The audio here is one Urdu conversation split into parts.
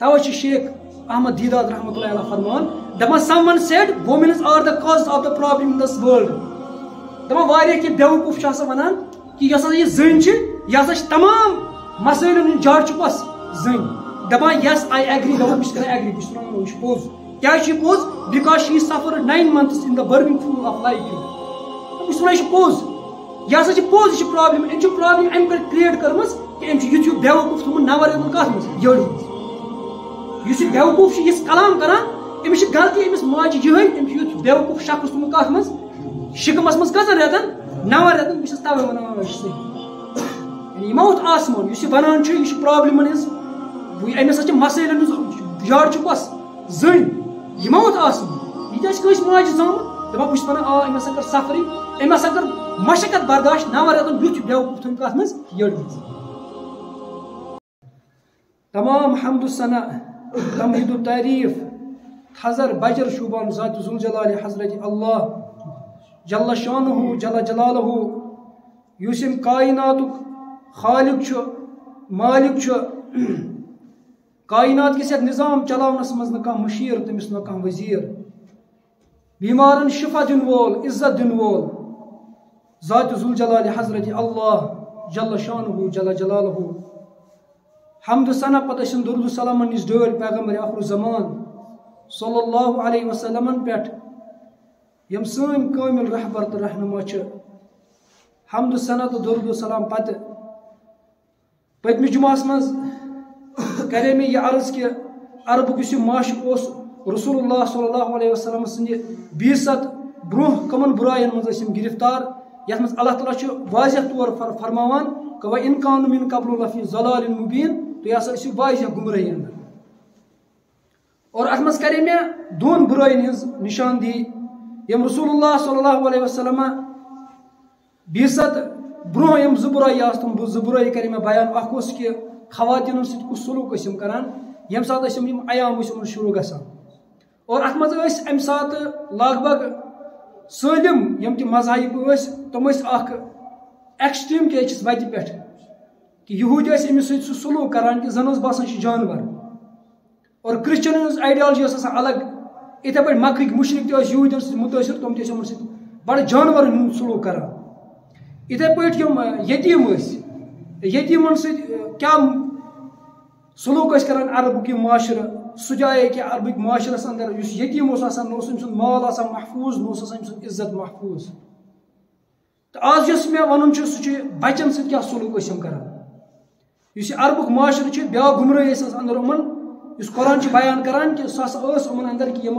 توے شیخ احمد دیداد رحمۃ اللہ علیہ فرمان دپان someone said women are the cause of the problem in this world. دپان واریاہ کی بیوقوف چھ آسان ونان کہ یس یہ زن چھ یہ ہسا تمام مسائلن ہند جڑ چھ کس زن. دپان yes I agree. دپان بہٕ چھُس کران ایگری بہٕ چھُس ونان یہ پوٚز. کیا یہ پوٚز؟ because she suffered 9 months in the burning fuel of life. بہٕ چھُس ونان یہ پوٚز. یہ ہسا پوٚز یہ پرابلم أمۍ چھِ پرابلم امہِ پٮ۪ٹھ کریٹ کٔرمٕژ کہ أمۍ چھُ یُتھ بیوقوف تھوٚمُت نَوَر رٮ۪تن کتھ منٛز یٔڑ منٛز. یُس یہِ بیوقوف چھُ یِژھ کلام کران أمِس چھِ غلطی أمِس ماجہِ یِہے أمۍ چھُ یُتھ بیوقوف شخص تھوٚمُت کتھ منٛز شِکمس منٛز کٔژن رٮ۪تن 9 رٮ۪تن. بہٕ چھُس تَوے ونان یہِ چھُ صحیح. یہِ ما ووٚتھ آسمان یُس یہِ ونان چھُ یہِ چھُ پرابلمن ہٕنٛز أمِس ہسا چھِ مسٲیلن ہٕنٛز جڑ چھُ کۄس زٔنۍ. یہِ ما ووٚتھ آسمان یہِ تہِ آسہِ کٲنٛسہِ ماجہِ زامُت دپان بہٕ چھُس ونان أمۍ ہسا کٔر سفرِنگ أمۍ ہسا کٔر مشقت برداشت 9 رٮ۪تن یُتھ بیوقوف تھوٚمُت کتھ منٛز یٔڑ منٛز. تمام حمد الثنا تمہید التعریف حضر بجر شوبان ذات ذوالجلال حضرت اللہ جل شانہ جل جلالہ یس کائنات خالق مالک کائنات کس نظام چلاونس مز نہ مشیر تمس نہ وزیر بیمارن شفا دن وول عزت دن وول ذات ذوالجلال حضرت اللہ جل شانہ جل جلالہ. حمد ثنا پتہ درود السلام نش ڈل پیغمبر آخر زمان صلی اللہ علیہ وسلم پہ یم سن کامل رہبر تو رہنما چھ. حمد ثنا تو درود السلام پتہ پتم جمعس مز کرے میں یہ عرض کہ عربک اس معاشق اس رسول اللہ صلی اللہ علیہ وسلم سند 20 برہ کمن برائن مز گرفتار یت مز اللہ تعالیٰ واضح طور فرماوان کہ وَإِن كَانُوا مِن قَبْلُ لَفِي ضَلَالٍ مُبِينٍ تو یہ ہسا واضح گمراہی اندر. اور ات مز کرے میں دون برائن ہز نشاندہی یم رسول اللہ صلی اللہ علیہ وسلم 20 برہ یم زبرائی تم زبرائی کرے میں بیان. اخ اس کہ خواتین ست کس سلوک کران یم سات ایام شروع گسان اور ات مز ام سات لگ بھگ سالم یم تہ مذاہب تم اخ ایکسٹریم کیچس وتہ پہ کہ یہود امس سہ سلوک کران کہ زن باسان جانور اور کرسچن آئیڈیالوجی آسان الگ. اتھے پہ مکرک مشرق تہ یہودین سی متاثر تم تم سی بڑے جانور سلوک کران. اتھے پہ یتیم یتیمن کیا سلوک کران عربک معاشرہ سہ جائے کہ عربک معاشرس اندر اس یتیم آسان نہ سند مال آسان محفوظ نہ سند عزت محفوظ. تو آج یس میں ون سہ بچن ست کیا سلوک کران اس عربک معاشرہ بیا گمراہی اندر امن اس قرآن بیان کران کہ سہ امن اندر کہ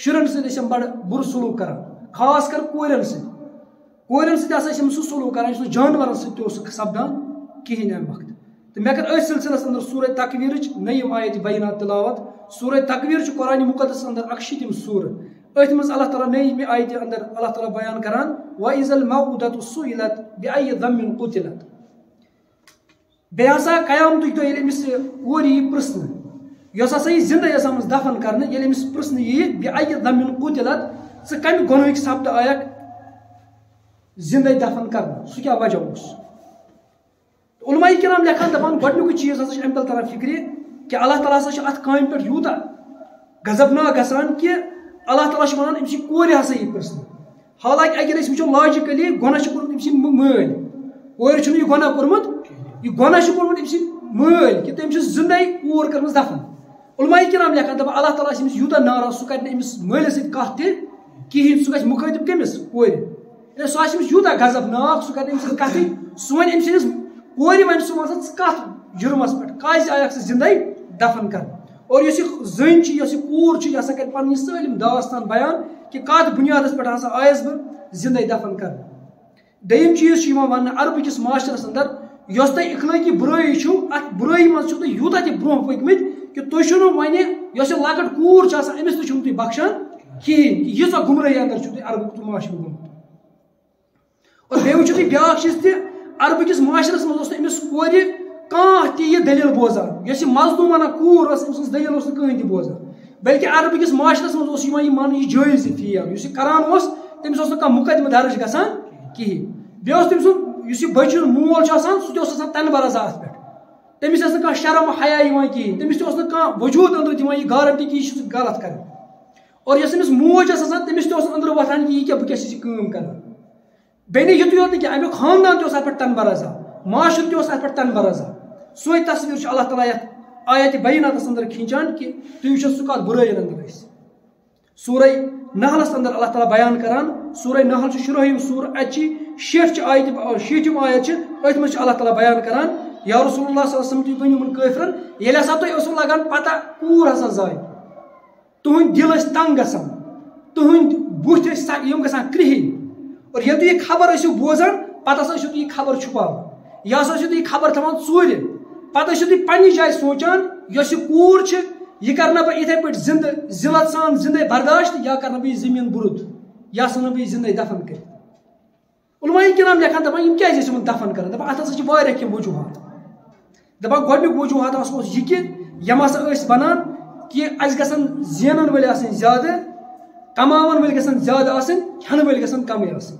شرن ست بڑا بر سلوک کران خاص کر کورین سم سہ سلوک کران جانورن ست سپدان کہین ام وقت. تو مے کر سلسلس اندر سورہ تکویر نیم آیت بینات تلاوت. سورہ تکویر قرآن مقدس اندر 61 سورہ ات مز اللہ تعالیٰ نیم آیت اندر اللہ تعالیٰ بیان کران وَإِذَا الْمَوْءُودَةُ سُئِلَتْ بِأَيِّ ذَنبٍ قُتِلَتْ. بیٚیہِ ہسا قیامتٕکۍ دۄہ ییٚلہِ أمِس اور یی پرٛژھنہٕ یۄس ہسا یہِ زِندٕ ٲس آمٕژ دفن کرنہٕ ییٚلہِ أمِس پرٛژھنہٕ یی بِأَيِّ ذَنبٍ قُتِلَتْ ژٕ کمہِ گۄنہٕکۍ سبدٕ آیکھ زندے دفن کرنہٕ سُہ کیٛاہ وجہ اوس. علماء کرام لیکھان دپان گۄڈنیُکُے چیٖز ہسا چھُ اَمہِ تل تران فِکرِ کہ اللہ تعالیٰ ہسا چھُ اَتھ کامہِ پٮ۪ٹھ یوٗتاہ غضبناک گژھان کہ اللہ تعالیٰ چھُ ونان أمۍ سٕنٛدِ کورِ ہسا یی پرٛژھنہٕ. حالانکہ اگر أسۍ وٕچھو لاجِکلی گۄناہ چھُ کوٚرمُت أمۍ سٕنٛدِ مٲلۍ کورِ چھُنہٕ یہِ گۄناہ کوٚرمُت یہ گۄناہ چھُ کوٚرمُت أمۍ سٕنٛدِ مٲلۍ کہ تٔمۍ چھُ زندے کوٗر کٔرمٕژ دفن. علماء کرام لیکھان دپان اللہ تعالیٰ آسہِ أمِس یوٗتاہ ناراض سُہ کرِ نہٕ أمِس مٲلِس سۭتۍ کتھ تہِ کِہیٖنۍ. سُہ گژھِ مُخٲطِب کٔمِس کورِ سُہ آسہِ أمِس یوٗتاہ غضبناک سُہ کرِ نہٕ أمِس سۭتۍ کتھٕے. سُہ وَنہِ أمۍ سٕنٛدِس کورِ وَنہِ سُہ ون سا ژٕ کتھ جُرمس پٮ۪ٹھ کیٛازِ آیکھ ژٕ زندے دفن کرنہٕ. اور یۄس یہِ زٔنۍ چھِ یۄس یہِ کوٗر چھِ یہِ ہسا کرِ پنٕنۍ سٲلِم داستان بیان کہ کتھ بُنیادس پٮ۪ٹھ ہسا آیس بہٕ زندے دفن کرنہٕ. دوٚیِم چیٖز چھُ یِوان وننہٕ عربٕکِس معاشرس اندر یۄس تۄہہِ اخلٲقی برٲیی چھُو اتھ برٲیی منٛز چھُو تُہۍ یوٗتاہ تہِ برونٛہہ پٔکمٕتۍ کہ تُہۍ چھُو نہٕ وۄنۍ یۄس یہِ لۄکٕٹ کوٗر چھِ آسان أمِس تہِ چھُو نہٕ تُہۍ بخشان کِہیٖنۍ کہ ییٖژاہ گمرٲہی اندر چھُو تُہۍ عربُک معاشرٕ گوٚمُت. اور بیٚیہِ وٕچھِو تُہۍ بیٛاکھ چیٖز تہِ عربٕکِس معاشرس منٛز اوس نہٕ أمِس کورِ کانٛہہ تہِ یہِ دٔلیٖل بوزان یۄس یہِ مظلوٗمانہ کوٗر ٲس أمۍ سٕنٛز دٔلیٖل اوس نہٕ کٕہٕنۍ تہِ بوزان بلکہ عربٕکِس معاشرس منٛز اوس یِوان یہِ ماننہٕ یہِ جٲیز یہِ فیل یُس یہِ کران اوس تٔمِس اوس نہٕ کانٛہہ مُقدمہٕ درٕج گژھان کِہیٖنۍ. بیٚیہِ اوس تٔمۍ سُنٛد یُس یہِ بچہِ ہُنٛد مول چھُ آسان سُہ تہِ اوس آسان تنہٕ برازا اتھ پٮ۪ٹھ تٔمِس ٲس نہٕ کانٛہہ شرم حیا یِوان کِہیٖنۍ تٔمِس تہِ اوس نہٕ کانٛہہ وجوٗد أنٛدرٕ دِوان یہِ گارنٹی کہِ یہِ چھُ غلط کران اور یۄس أمِس موج ٲس آسان تٔمِس تہِ اوس أنٛدرٕ وۄتھان کہِ یہِ کیٛاہ بہٕ کیٛاہ چھَس یہِ کٲم کران بیٚیہِ یُتُے یوت نہٕ کینٛہہ امیُک خاندان تہِ اوس اَتھ پٮ۪ٹھ تن برازا معاشرٕ تہِ اوس اَتھ پٮ۪ٹھ تن برازا سُے تصویٖر چھُ اللہ تعالیٰ یتھ آیتِ بیناتس اندر کھینچان کہ تُہۍ وٕچھِو سُہ کتھ بُرٲیَن اندر ٲسۍ سورہ نحلس اندر اللہ تعالیٰ بیان کران سورہ نحل چھُ شُرٲہِم سورہ اَتہِ چھِ 60 آیت چھِ أتھۍ منٛز چھُ اللہ تعالیٰ بیان کران یا رسول اللہ صلی اللہ علیہ وسلم تُہۍ ؤنِو یِمن کٲفرن ییٚلہِ ہسا تۄہہِ اوسوٕ لگان پتہ کوٗر ہسا زاے تُہٕنٛدۍ دِل ٲسۍ تنگ گژھان تُہٕنٛدۍ بُتھۍ ٲسۍ یِم گژھان کرٛہِنۍ اور ییٚلہِ تُہۍ یہِ خبر ٲسِو بوزان پتہٕ ہسا ٲسِو تُہۍ یہِ خبر چھُپاوان یا ہسا ٲسِو تُہۍ یہِ خبر تھاوان ژوٗرِ پتہٕ ٲسِو تُہۍ پننہِ جایہِ سونٛچان یۄس یہِ کوٗر چھِ یہِ کرنا بہٕ یِتھے پٲٹھۍ زِندٕ ذِلت سان زِندے برداشت یا کرنا بہٕ یہِ زٔمیٖن بُرُد یا ژھٕنہٕ بہٕ یہِ زِندے دفن کٔرِتھ علماء کرام لیکھان دپان یِم کیازِ ٲسۍ یِمن دفن کران دپان اتھ ہسا چھِ واریاہ کینٛہہ وجوٗہات دپان گۄڈنیُک وجوٗہات ہسا اوس یہِ کہِ یِم ہسا ٲسۍ ونان کہِ اَسہِ گژھن زینن وٲلۍ آسٕنۍ زیادٕ کماون وٲلۍ گژھن زیادٕ آسٕنۍ کھٮ۪نہٕ وٲلۍ گژھن کمٕے آسٕنۍ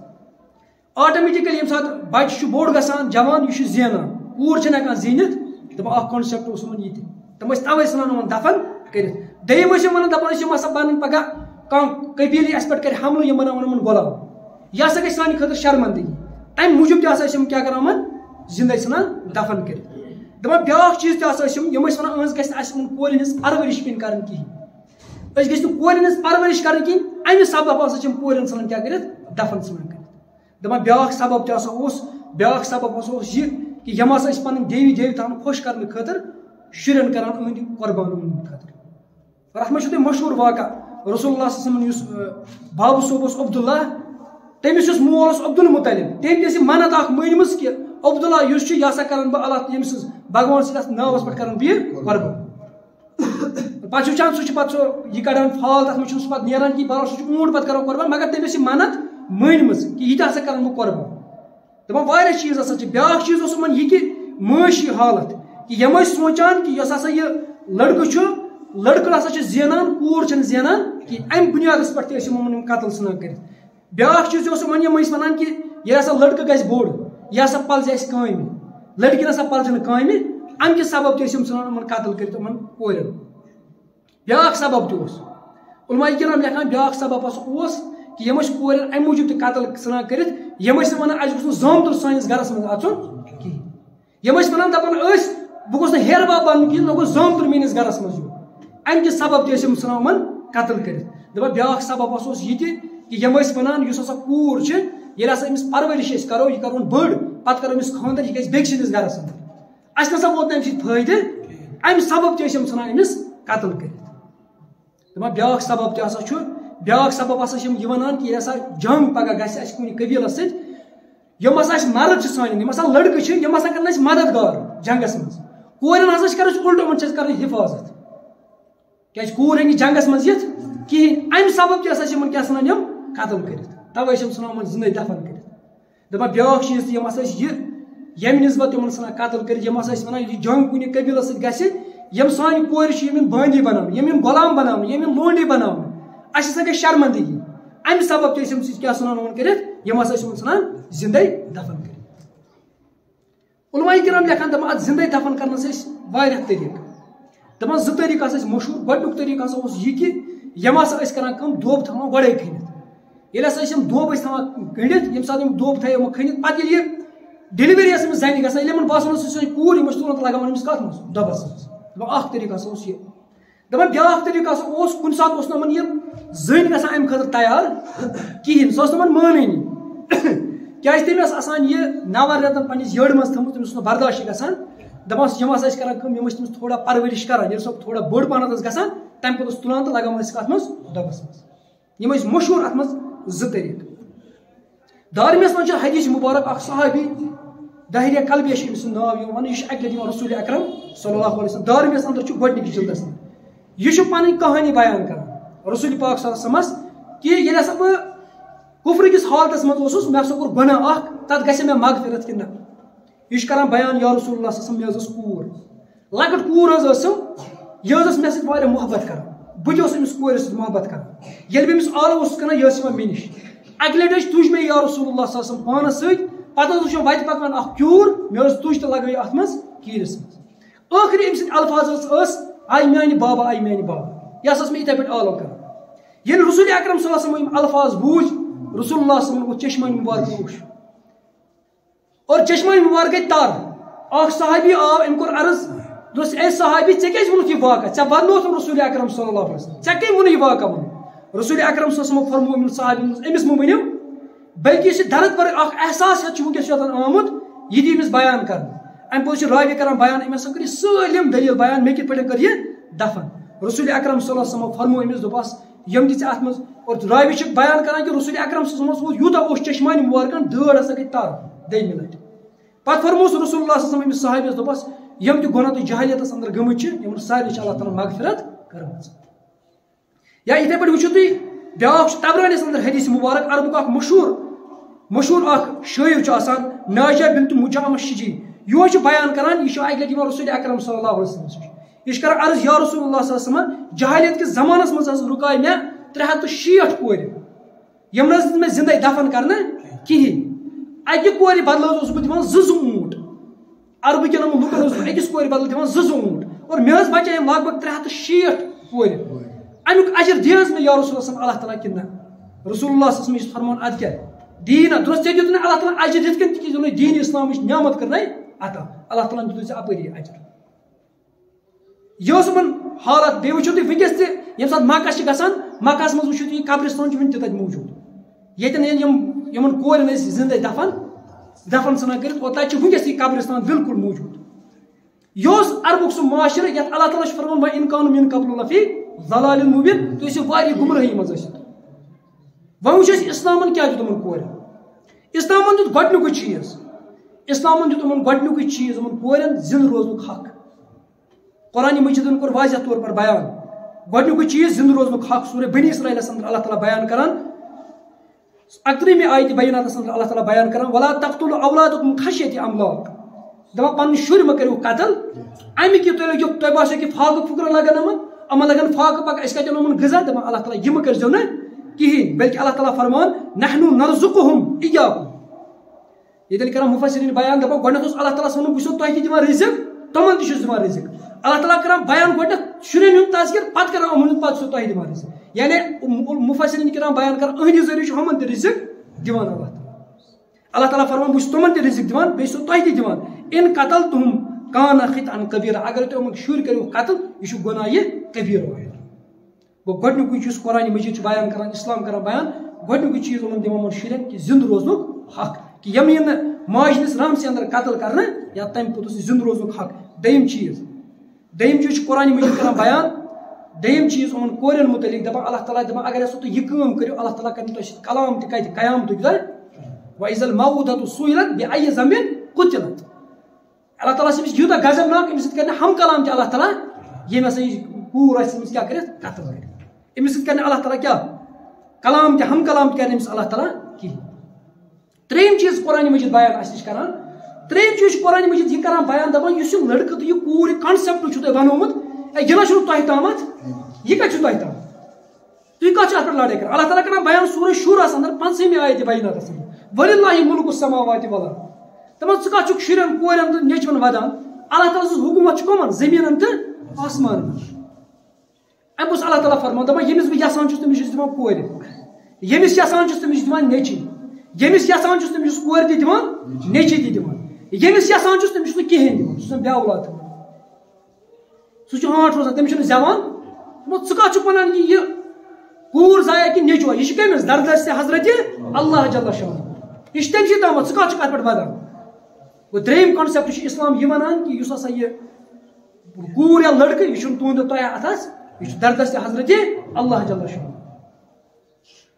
آٹومیٹِکلی ییٚمہِ ساتہٕ بچہِ چھُ بوٚڑ گژھان جوان یہِ چھُ زینان کوٗر چھنہٕ ہٮ۪کان زیٖنِتھ دپان اکھ کانسیپٹ اوس یِمن یہِ تہِ تِم ٲسۍ تَوے ژھٕنان یِمن دفن کٔرِتھ دوٚیِم ٲسۍ یِم ونان دپان ٲسۍ یِم ہسا بنن پگاہ کانٛہہ قبیٖلہٕ اَسہِ پٮ۪ٹھ کرِ حملہٕ یِم بناوان یِمن غلام یہِ ہسا گژھِ سانہِ خٲطرٕ شرمندگی تمہِ موٗجوٗب تہِ ہسا ٲسۍ یِم کیٛاہ کران یِمن زِندے ژھٕنان دفن کٔرِتھ دپان بیاکھ چیٖز تہِ ہسا ٲسۍ یِم ٲسۍ ونان أہٕنٛز گژھِ نہٕ اَسہِ یِمن کورٮ۪ن ہٕنٛز پرورِش پیٚنۍ کرٕنۍ کِہینۍ أسۍ گژھِ نہٕ کورٮ۪ن ہٕنٛز پرورِش کرٕنۍ کِہینۍ امہِ سبب ہسا چھِ یِم کورٮ۪ن ژھٕنان کیٛاہ کٔرِتھ دفن ژھٕنان کٔرِتھ دپان بیاکھ سبب تہِ ہسا اوس بیاکھ سبب ہسا اوس یہِ کہ یِم ہسا ٲسۍ پنٕنۍ دیوی دیوتاہن خۄش کرنہٕ خٲطرٕ شُرٮ۪ن کران أہٕنٛدِ قۄربان ہٕنٛدِ خٲطرٕ اور اتھ منٛز چھُ تۄہہِ مشہوٗر واقعہ رسول اللہ صلی اللہ علیہ وسلم یُس بابہٕ صوب اوس عبداللہ تٔمِس یُس مول اوس عبدالمطلب تٔمۍ تہِ ٲس یہِ منت اکھ مٲنمٕژ کہِ عبداللہ یُس چھُ یہِ ہسا کرن بہٕ اللہ ییٚمہِ سٕنٛز بھگوان سٕنٛدِس ناوس پٮ۪ٹھ کرن بہٕ یہِ قۄربان پتہٕ چھُ وٕچھان سُہ چھُ پتہٕ سُہ یہِ کڑان فال تتھ منٛز چھُنہٕ سُہ پتہٕ نیران کینٛہہ بہرحال سُہ چھُ اوٗنٹ پتہٕ کران قۄربان مگر تٔمۍ ٲس یہِ منت مٲنمٕژ کہِ یہِ تہِ ہسا کرن بہٕ قۄربان دپان واریاہ چیٖز ہسا چھِ بیاکھ چیٖز اوس یِمن یہِ کہِ معٲشی حالت کہِ یِم ٲسۍ سونٛچان کہِ یۄس ہسا یہِ لڑکہٕ چھُ لڑکہٕ ہسا چھِ زینان کوٗر چھنہٕ زینان کینٛہہ امہِ بُنیادس پٮ۪ٹھ تہِ ٲسۍ یِمن یِم قتل ژھٕنان کٔرِتھ بیاکھ چیٖز اوس یِمن یِم ٲسۍ ونان کہِ ییٚلہِ ہسا لڑکہٕ گژھِ بوٚڑ یہِ ہسا پلزِ اَسہِ کامہِ لڑکی نسا پلزِ نہٕ کامہِ امہِ کہِ سبب تہِ ٲسۍ یِم ژھٕنان یِمن قتل کٔرِتھ یِمن کورٮ۪ن بیاکھ سبب تہِ اوس علماء کرام لیکھان بیاکھ سبب ہسا اوس کہِ یِم ٲسۍ کورٮ۪ن امہِ موٗجوٗب تہِ قتل ژھٕنان کٔرِتھ یِم ٲسۍ ونان اَسہِ گوٚژھ نہٕ زامتُر سٲنِس گرس منٛز اژُن کِہینۍ یِم ٲسۍ ونان دپان ٲسۍ بہٕ گوٚژھ نہٕ ہیرٕ باب بنُن کِہینۍ مےٚ گوٚژھ زامتُر میٲنِس گرس منٛز یُن امہِ کہِ سبب تہِ ٲسۍ یِم ژھٕنان یِمن قتل کٔرِتھ دپان بیاکھ سبب ہسا اوس یہِ تہِ کہِ یِم ٲسۍ ونان یُس ہسا کوٗر چھِ ییٚلہِ ہسا أمِس پرورِش أسۍ کرو یہِ کرون بٔڑ پتہٕ کرو أمِس خانٛدر یہِ گژھِ بیٚکہِ سٕنٛدِس گرس انٛدر اَسہِ نسا ووت نہٕ امہِ سۭتۍ فٲیدٕ امہِ سبب تہِ ٲسۍ یِم ژھٕنان أمِس قتل کٔرِتھ دپان بیاکھ سبب تہِ ہسا چھُ بیاکھ سبب ہسا چھِ یِم یہِ ونان کہِ ییٚلہِ ہسا جنگ پگاہ گژھِ اَسہِ کُنہِ قبیٖلس سۭتۍ یِم ہسا اَسہِ مرد چھِ سانٮ۪ن یِم ہسا لڑکہٕ چھِ یِم ہسا کرن اَسہِ مددگار جنگس منٛز کورٮ۪ن ہسا چھِ کران أسۍ اُلٹہٕ یِمن چھِ أسۍ کران حفاظت کیازِ کوٗر ہیٚکہِ جنگس منٛز یِتھ کِہینۍ امہِ سبب تہِ ہسا چھِ یِمن کیاہ ژھٕنان یِم قتل کٔرِتھ توے چھِ یِم ژھٕنان یِمن زِندے دفن کٔرِتھ دپان بیاکھ چیٖز تہِ یِم ہسا ٲسۍ یہِ ییٚمہِ نسبت یِمن ژھٕنان قتل کٔرِتھ یِم ہسا ٲسۍ ونان یہِ جنگ کُنہِ قبیٖلس سۭتۍ گژھِ یِم سانہِ کورِ چھِ یِم یِن باندی بناونہٕ یِم یِن غلام بناونہٕ یِم یِن لونڈی بناونہٕ اَسہِ ہسا گژھِ شرمندگی امہِ سبب تہِ ٲسۍ یِم کیاہ ژھٕنان یِمن کٔرِتھ یِم ہسا ٲسۍ یِمن ژھٕنان زِندے دفن کٔرِتھ علماء کرام لیکھان دپان اتھ زِندے دفن کرنس ٲسۍ واریاہ طریٖقہٕ دپان 2 طریٖقہٕ ہسا ٲسۍ مشہوٗر گۄڈنیُک طریٖقہٕ ہسا اوس یہِ کہِ یِم ہسا ٲسۍ کران کٲم دۄب تھاوان گۄڈے کھٔنِتھ ییٚلہِ ہسا أسۍ یِم دۄب ٲسۍ تھاوان گٔنڈِتھ ییٚمہِ ساتہٕ یِم دۄب تھایہِ یِمو کھٔنِتھ پتہٕ ییٚلہِ یہِ ڈیلؤری ٲس أمِس زنہِ گژھان ییٚلہِ یِمن باسان اوس یہِ سٲنۍ کوٗر یِم ٲسۍ تُرنت لگاوان أمِس کتھ منٛز دۄبس منٛز دپان اکھ طریٖقہٕ ہسا اوس یہِ دپان بیاکھ طریٖقہٕ ہسا اوس کُنہِ ساتہٕ اوس نہٕ یِمن یہِ زٔنۍ گژھان امہِ خٲطرٕ تیار کِہینۍ سۄ ٲس نہٕ یِمن مانٲنی کیازِ تٔمۍ ٲس آسان یہِ 9 رٮ۪تن پننِس یٔڈ منٛز تھٲومٕژ تٔمِس اوس نہٕ برداشی گژھان دپان یِم ہسا ٲسۍ کران کٲم یِم ٲسۍ تٔمِس تھوڑا پرورِش کران ییٚلہِ سۄ تھوڑا بٔڑ پہنتھ ٲس گژھان تمہِ پتہٕ اوس تُلان تہٕ لگاوان ٲسۍ کتھ منٛز دۄبس منٛز یِم ٲسۍ مشہوٗر اتھ منٛز 2 طریٖقہٕ دارمِس منٛز چھُ حدیث مُبارک اکھ صحابی داہریہ کلبیہ چھُ أمۍ سُنٛد ناو یِوان یہِ چھُ اکہِ لٹہِ یِوان رسول اکرم صلی اللہ علیہ وسلم دارمِس اندر چھُ گۄڈنِکِس جلدس منٛز یہِ چھُ پنٕنۍ کہانی بیان کران رسول پاک صلی اللہ علیہ وسلمس کہِ ییٚلہِ ہسا بہٕ کُفرٕ کِس حالتس منٛز اوسُس مےٚ ہسا کوٚر گۄناہ اکھ تتھ گژھِ مےٚ مغفرت کِنہٕ نہ یہِ چھُ کران بیان یا رسول اللہ صلی اللہ علیہ وسلم مےٚ حظ ٲس کوٗر لۄکٕٹ کوٗر حظ ٲسٕم یہِ حظ ٲس مےٚ سۭتۍ واریاہ محبت کران بہٕ تہِ اوسُس أمِس کورِ سۭتۍ محبت کران ییٚلہِ بہٕ أمِس آلو اوسُس کران یہِ ٲس یِوان مےٚ نِش اکہِ لٹہِ حظ تُج مےٚ یا رسول اللہ صلی اللہ علیہ وسلم پانس سۭتۍ پتہٕ حظ وٕچھو وتہِ پکان اکھ کیوٗر مےٚ حظ تُج تہٕ لگٲو اتھ منٛز کیٖرِس منٛز آخری أمۍ سٕنٛدۍ الفاظ آیہِ میٛانہِ بابا آیہِ میٛانہِ بابا یہِ ہسا ٲس مےٚ یِتھَے پٲٹھۍ آلو کران ییٚلہِ رسول اکرم صلی اللہ علیہ وسلم یِم الفاظ بوٗزۍ رسول اللہ صلی اللہ علیہ وسلم چشمانہِ مبارک وٕچھ اور چشمانہِ مبارک گٔے تر اکھ صحابی آو أمۍ کوٚر عرض دوٚپُس اے صحابی ژےٚ کیٛازِ ووٚنُتھ یہِ واقعہ ژےٚ وننوتھ رسول اکرم صلی اللہ علیہ وسلم ژےٚ کٔمۍ ووٚنُے یہِ واقعہ ووٚن رسول اکرم صلی اللہ علیہ وسلم فرموو أمِس صحابی أمِس مہٕ ؤنِو بلکہِ یُس یہِ درد بر اکھ احساس ہیٚتھ چھُ وٕنکیٚس یوٚتن آمُت یہِ دی أمِس بیان کرنہٕ اَمہِ پوٚتُس چھُ راوی کران بیان أمۍ ہسا کٔر یہِ سٲلِم دٔلیٖل بیان مےٚ کِتھ پٲٹھۍ کٔر یہِ دفن رسول اکرم صلی اللہ علیہ وسلم فرموو أمِس دوٚپہس یِم دِژ اتھ منٛز اور راوی چھُ بیان کران کہِ رسول اکرم صلی اللہ علیہ وسلم یوٗتاہ اوس چشمانہِ مبارکن دٲر ہسا گٔے تر دوٚیمہِ لٹہِ پتہٕ فرمووُس رسول اللہ صلی اللہ علیہ وسلم أمِس صحابیس دوٚپہس یِم تہِ گۄناہ تہٕ جہالِیتس انٛدر گٔمٕتۍ چھِ یِمن سارنٕے چھِ اللہ تعالیٰ مغفرت کٔرمٕژ یا یِتھے پٲٹھۍ وٕچھِو تُہۍ بیاکھ چھُ تبرانِس انٛدر حدیث مبارک عربُک اکھ مشہوٗر اکھ شٲعر چھُ آسان ناجیہ بنت مجام الشجی یور چھُ بیان کران یہِ چھُ اکہِ لٹہِ یِوان رسول اکرم صلی اللہ علیہ وسلم یہِ چھُ کران عرض یا رسول اللہ صلی اللہ علیہ وسلم جہالِیت کِس زمانس منٛز حظ رُکاے مےٚ 360 کورِ یِم نہٕ حظ دِتۍ مےٚ زندے دفن کرنہٕ کِہینۍ اکہِ کورِ بدلہٕ حظ اوسُس بہٕ دِوان 2 اوٗنٹ عربہٕ کٮ۪ن لُکن اوسُس بہٕ أکِس کورِ بدلہٕ دِوان 2 اوٗنٹ اور مےٚ حظ بچے یِم لگ بگ 360 کورِ امیُک اجر دِ حظ مےٚ یا رسول اللہ اللہ تعالیٰ کِنہٕ نہ رسول اللہ صلی اللہ علیہ وسلم چھُ فرمان ادٕ کیٛاہ دیٖن درست ژےٚ دیُت نہٕ اللہ تعالیٰ اجر یِتھ کٔنۍ تِکیٛازِ ژےٚ دیٖن اسلامٕچ نعمت کٔرنَے عطا اللہ تعالیٰ ہن دیُت ژےٚ اپٲری اجر یہِ اوس یِمن حالت بیٚیہِ وٕچھِو تُہۍ وٕنکیٚس تہِ ییٚمہِ ساتہٕ مکہ چھِ گژھان مکہس منٛز وٕچھِو تُہۍ یہِ قبرستان چھُ وٕنہِ تہِ تتہِ موٗجوٗد ییٚتٮ۪ن یِمن کورٮ۪ن ٲسۍ زندے دفن ژھٕنان کٔرِتھ اور تتہِ چھُ وٕنکیٚس یہِ قبرستان بالکل موٗجوٗد یہِ اوس عربُک سُہ معاشرٕ یتھ اللہ تعالیٰ چھُ فرمان وۄنۍ اِن کانوا مِن قبلُ لفی ضلالٍ مُبیٖن تُہۍ ٲسِو واریاہ گُمرٲہی منٛز ٲسِتھ وۄنۍ وٕچھو أسۍ اسلامن کیٛاہ دیُت یِمن کورٮ۪ن اسلامن دیُت گۄڈنیُکُے چیٖز اسلامن دیُت یِمن گۄڈنیُکُے چیٖز یِمن کورٮ۪ن زِندٕ روزنُک حق قرآنِ مجیٖدن کوٚر واضح طور پر بیان گۄڈنیُکُے چیٖز زِندٕ روزنُک حق سورہ بنی اسرائیلس انٛدر اللہ تعالیٰ بیان کران 31 آیتہِ بیناتس انٛدر اللہ تعالیٰ بیان کران ولا تقتلوا اولادکم خشیۃ املاق دپان پنٕنۍ شُرۍ مہ کٔرِو قتل اَمہِ کہِ تُہۍ لٔگِو تۄہہِ باسیو کہِ فاقہٕ پھُکرٕ لگن یِمن لگن فاقہٕ پکہٕ أسۍ کتہِ یِمن غذا دپان اللہ تعالیٰ یہِ مہ کٔرۍزیو نہٕ کِہینۍ بلکہِ اللہ تعالیٰ فرمان نحنو نرزقہم ایاکم ییٚتٮ۪ن کران مُفسریٖن بیان دپان گۄڈنیتھ اوس اللہ تعالیٰ ہس ووٚنمُت بہٕ چھُسو تۄہہِ تہِ دِوان رِزق تِمن تہِ چھُس دِوان رِزق اللہ تعالیٰ کران بیان گۄڈنیتھ شُرٮ۪ن ہُنٛد تذکِر پتہٕ کران یِمن ہُنٛد پتہٕ چھُسو تۄہہِ دِوان رِزق یعنی مُفسریٖن کران بیان کران أہنٛدِ ذٔریعہٕ چھُ ہُمن تہِ رِزق دِوان اللہ تعالیٰ فرمان بہٕ چھُس تِمن تہِ رِزق دِوان بیٚیہِ چھُسو تۄہہِ تہِ دِوان اِن قتل تُہُم کانا خطأن کبیٖرا اگر تُہۍ یِمن شُرۍ کٔرِو قتل یہِ چھُ گۄناہ یہِ کبیٖر گوٚو گۄڈنیُکُے یُس قرآنِ مجیٖد چھُ بیان کران اسلام کران بیان گۄڈنیُکُے چیٖز یِمن دِوان یِمن شُرٮ۪ن کہِ زِندٕ روزنُک حق کہِ یِم یِن نہٕ ماجہِ رحمسٕے انٛدر قتل کرنہٕ یا تمہِ پوٚتُس زِندٕ روزنُک حق دوٚیِم چیٖز چھُ قرآنِ مجیٖد کران بیان دوٚیِم چیٖز یِمن کورٮ۪ن مُتعلق دپان اللہ تعالیٰ دپان اگر ہسا تُہۍ یہِ کٲم کٔرِو اللہ تعالیٰ کرِ تۄہہِ سۭتۍ کلام تہِ کتہِ قیامتُک دۄہ وَإِذَا الْمَوْءُودَةُ سُئِلَتْ بِأَيِّ ذَنبٍ قُتِلَتْ اللہ تعالیٰ چھِ أمِس یوٗتاہ غضبناک أمِس سۭتۍ کرِ نہٕ ہم کلام تہِ اللہ تعالیٰ ییٚمۍ ہسا یہِ کوٗر آسہِ أمِس کیٛاہ کٔرِتھ قتل کٔرِتھ أمِس سۭتۍ کرِ نہٕ اللہ تعالیٰ کیٛاہ کلام تہِ ہم کلام تہِ کرِ نہٕ أمِس اللہ تعالیٰ کِہینۍ ترٛیٚیِم چیٖز قرآنِ مجیٖد بیان اَسہِ نِش کران ترٛیٚیِم چیٖز چھُ قرآنِ مجیٖد یہِ کران بیان دپان یُس یہِ لڑکہٕ تہٕ یہِ کوٗر یہِ کنسیپٹ چھُو تۄہہِ بنومُت یہِ نہ چھُنہٕ تۄہہِ تامتھ یہِ کتہِ چھُ تۄہہِ تام تُہۍ کتھ چھِو اتھ پٮ۪ٹھ لڑٲے کران اللہ تعالیٰ کران بیان سورہ شوٗرس انٛدر 15 آیتہِ بیناتس انٛدر وَلِلَّهِ مُلْکُ السَّمَاوَاتِ وَالْأَرْضِ دپان ژٕ کتھ چھُکھ شُرٮ۪ن کورٮ۪ن تہٕ نیٚچوٮ۪ن ودان اللہ تعالیٰ سٕنٛز حکوٗمت چھِ کٕمن زٔمیٖنن تہٕ آسمانن اَمہِ اوس اللہ تعالیٰ فرمان دپان ییٚمِس بہٕ یژھان چھُس تٔمِس چھُس دِوان کورِ ییٚمِس یژھان چھُس تٔمِس چھُس دِوان نیٚچِوۍ ییٚمِس یژھان چھُس تٔمِس چھُس کورِ تہِ دِوان نیٚچِوۍ تہِ دِوان ییٚمِس یژھان چھُس تٔمِس چھُس نہٕ کِہینۍ دِوان سُہ چھُ بے اولاد تھاوان سُہ چھُ ہانٹ روزان تٔمِس چھُنہٕ زٮ۪وان ژٕ کتھ چھُکھ ونان یہِ کوٗر زایہ کہِ نیٚچوٗ یہِ چھُ کٔمِس دردست حضرتِ اللہ جل شانہ یہِ چھُ تٔمسٕے تامتھ ژٕ کتھ چھُکھ اتھ پٮ۪ٹھ ودان گوٚو ترٛیٚیِم کانسیپٹ چھُ اسلام یہِ ونان کہِ یُس ہسا یہِ کوٗر یا لڑکہٕ یہِ چھُنہٕ تُہنٛد تۄہہِ اتھس یہِ چھُ دردست حضرتِ اللہ جل شانہ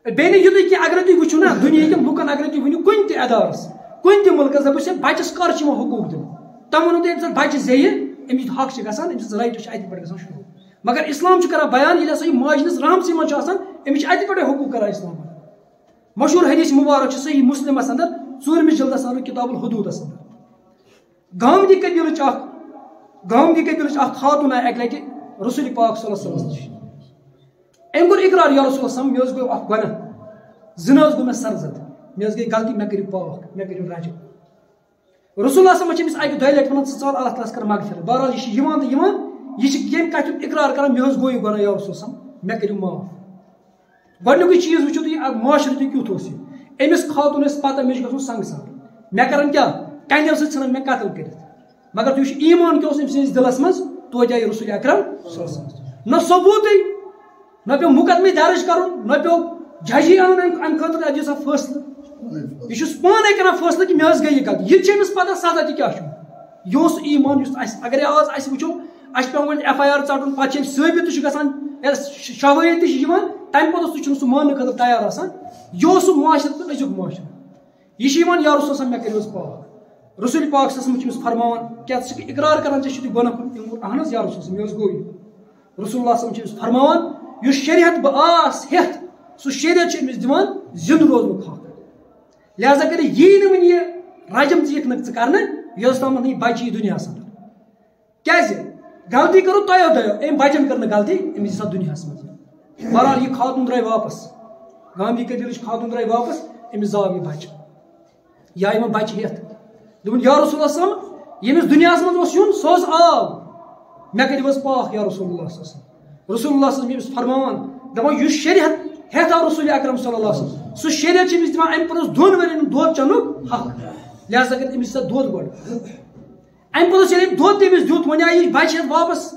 بیٚیہِ نہٕ یِتُے کینٛہہ اگرے تُہۍ وٕچھِو نا دُنیہِکٮ۪ن لُکن اگرے تُہۍ ؤنِو کُنہِ تہِ ادارس کُنہِ تہِ مُلکس دپوس ہے بچس کر چھِ یِوان حقوٗق دِنہٕ تِم ونو تۄہہِ ییٚمہِ ساتہٕ بچہِ زیٚیہِ أمِس حق چھِ گژھان أمۍ سٕنٛز رایٹٕس چھِ اَتہِ پٮ۪ٹھ گژھان شروٗع مگر اسلام چھُ کران بیان ییٚلہِ ہسا یہِ ماجہِ ہِنٛدِس رحمسٕے منٛز چھُ آسان أمِس چھِ اَتہِ پٮ۪ٹھے حقوٗق کران اسلام مشہوٗر حدیث مُبارک چھُ صحیح مُسلمس انٛدر 4مِس جلدس انٛدر کِتاب الحدوٗدس انٛدر گامدی قبیٖلٕچ اکھ خاتوٗن آیہِ اکہِ لٹہِ رسول پاک صلی اللہ علیہ وسلم نِش أمۍ کوٚر اقرار یا رسول اللہ مےٚ حظ گوٚو اکھ گۄناہ زِنا حظ گوٚو مےٚ سرزد مےٚ حظ گٔے غلطی مےٚ کٔرِو پاک مےٚ کٔرِو رجم رسول اللہ صلی اللہ علیہ وسلم اکہ دۄیہِ لٹہِ ونان ژٕ ژال اللہ تعالیٰ کر مغفرت بہرحال یہ یوان تو یوان یہ ییٚمہِ کتھ ہُنٛد اقرار کران مےٚ حظ گوٚو یہِ گۄناہ یا رسول صلی مےٚ کٔرِو معاف گۄڈنیُکُے چیٖز وٕچھِو تُہۍ معاشرٕ تہِ کیُتھ اوس یہِ أمِس خاتوٗن ٲس پتہ مےٚ چھُ گژھُن سنگسار مےٚ کرن کیٛاہ کنیو سۭتۍ ژھٕنن مےٚ قتل کٔرِتھ مگر تُہۍ وٕچھِو ایٖمان کیٛاہ اوس أمۍ سٕنٛدِس دِلس منٛز توتہِ آیہِ رسول اکرم صلی اللہ علیہ وسلم نہ ثبوٗتٕے نہ پیوٚو مُقدمے درٕج کرُن نہ پیوٚو ججی انُن امہِ خٲطرٕ اَتہِ دِژ فٲصلہٕ یہ چھُس پانے کران فٲصلہٕ کہ مےٚ حظ گٔے یہِ غلطی یہِ تہِ چھِ أمِس پتہ سزا تہِ کیٛاہ چھُ یہِ اوس ایٖمان یُس اَسہِ اگرے آز اَسہِ وٕچھو اَسہِ پیوٚان گۄڈٕ ایف آی آر ژٹُن پتہٕ چھِ أمِس ثٲبت تہِ چھُ گژھان شوٲہِد تہِ چھِ یِوان تمہِ پتہٕ اوس چھُنہٕ سُہ ماننہٕ خٲطرٕ تیار آسان یہِ اوس سُہ معاشرٕ تہٕ أزیُک معاشرٕ یہ چھِ یِوان یا رسول صلی مےٚ کٔرِو حظ پاک رسول پاک صلی چھِ أمِس فرماوان کیٛاہ ژٕ چھُکھ اقرار کران ژےٚ چھُے گۄناہ کوٚرمُت اہن حظ یا رسول صلی مےٚ حظ گوٚو یہِ رسول اللہ صلی چھِ أمِس فرماوان یُس شریعت بہٕ آس ہٮ۪تھ سُہ شریعت چھُ أمِس دِوان زِندٕ روزنُک حق لہذا کر یی نہٕ وۄنۍ یہِ رجم ژیٖکھ نہٕ ژٕ کرنہٕ یوٚس تامَتھ نہٕ یہِ بچہِ یی دُنیاہس انٛدر کیٛازِ غلطی کٔرٕو تۄہو دۄیو أمۍ بچن کٔر نہٕ غلطی أمِس یی سا دُنیاہس منٛز بہرحال یہِ خاتوٗن درٛاے واپس گاندھی قبیٖلٕچ خاتوٗن درٛاے واپس أمِس زاو یہِ بچہِ یا یِمن بچہِ ہٮ۪تھ دوٚپُن یا رسول اللہ صلی ییٚمِس دُنیاہس منٛز اوس یُن سُہ اوس آب مےٚ کٔرِو حظ پاک یا رسول اللہ صلی رسول اللہ صلی أمِس فرماوان دپان یُس شریعت ہٮ۪تھ آو رسول اکرم صلی اللہ وسلم سُہ شریعت چھِ أمِس دِوان امہِ پتہٕ اوس 2 ؤرین دۄد چٮ۪نُک حق لہذا کٔرِتھ أمِس سا دۄد گۄڈٕ امہِ پتہٕ اوس ییٚلہِ أمۍ دۄد تٔمِس دیُت وۄنۍ آیہِ یہِ بچہِ ہٮ۪تھ واپس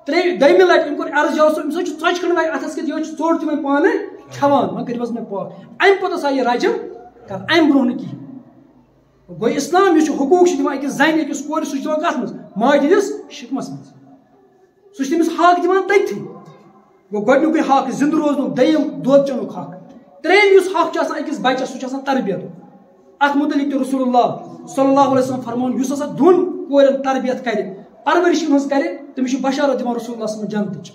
دوٚیمہِ لٹہِ أمۍ کوٚر عرض یا رسول أمِس حظ چھُ ژۄچہِ کھنٛڈ وۄنۍ اتھس کٮ۪تھ یہِ حظ چھُ ژوٚٹ تہِ وۄنۍ پانہٕ کھٮ۪وان وۄنۍ کٔرِو حظ مےٚ پاک امہِ پتہٕ ہسا یہِ رجم کران امہِ برونٛہہ نہٕ کِہینۍ گوٚو اسلام یُس چھُ حقوٗق چھُ دِوان أکِس زنہِ أکِس کورِ سُہ چھُ دِوان کتھ منٛز ماجہِ ہٕنٛدِس شِکمس منٛز سُہ چھُ تٔمِس حق دِوان تٔتھی گوٚو گۄڈنیُکُے حق زِندٕ روزنُک دوٚیِم دۄد چٮ۪نُک حق ترٛیٚیِم یُس حق چھُ آسان أکِس بچس سُہ چھُ آسان تربیتُک اتھ مُتعلق تہِ رسول اللہ صلی اللہ علیہ وسلم فرماوُن یُس ہسا دۄن کورٮ۪ن تربیت کرِ پرورش ہٕنٛز کرِ تٔمِس چھُ بشارت دِوان رسول اللہ صلی جنتٕچ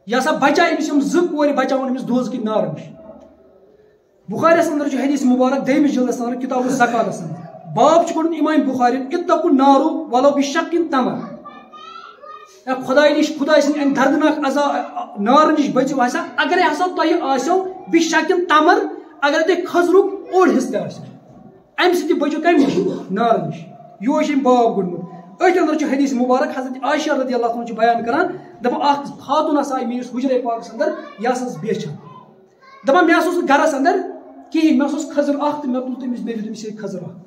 یہِ ہسا بچایہِ أمِس یِم 2 کورِ بچاوان أمِس دوزٕکہِ نارٕ نِش بُخاریس اندر چھُ حدیث مُبارک 2 جلدس اندر کتاب الزکاتس اندر باب چھُ کوٚڑمُت امام بُخاری اتقوا النار ولو بشق تمر خداے نِش خداے سٕنٛدِ امہِ دردناک عذاب نارٕ نِش بٔچِو ہسا اگرے ہسا تۄہہِ آسیو بشق تمر اگرے تۄہہِ خٔزرُک اوٚڑ حصہٕ تہِ آسیو امہِ سۭتۍ تہِ بٔچِو کمہِ نِش نارٕ نِش یہوے چھُ أمۍ باب کوٚڑمُت أتھۍ اندر چھُ حدیث مُبارک حضرت عائشہ رضی اللہ عنہ چھُ بیان کران دپان اکھ خاتوٗن ہسا آیہِ میٲنِس حُجرے پاکس اندر یہِ ہسا ٲس بیچھان دپان مےٚ ہسا اوس نہٕ گرس اندر کِہینۍ مےٚ ہسا اوس خٔزٕر اکھ تہٕ مےٚ تُل تٔمِس مےٚ دیُت أمِس ییٚتہِ خٔزٕر اکھ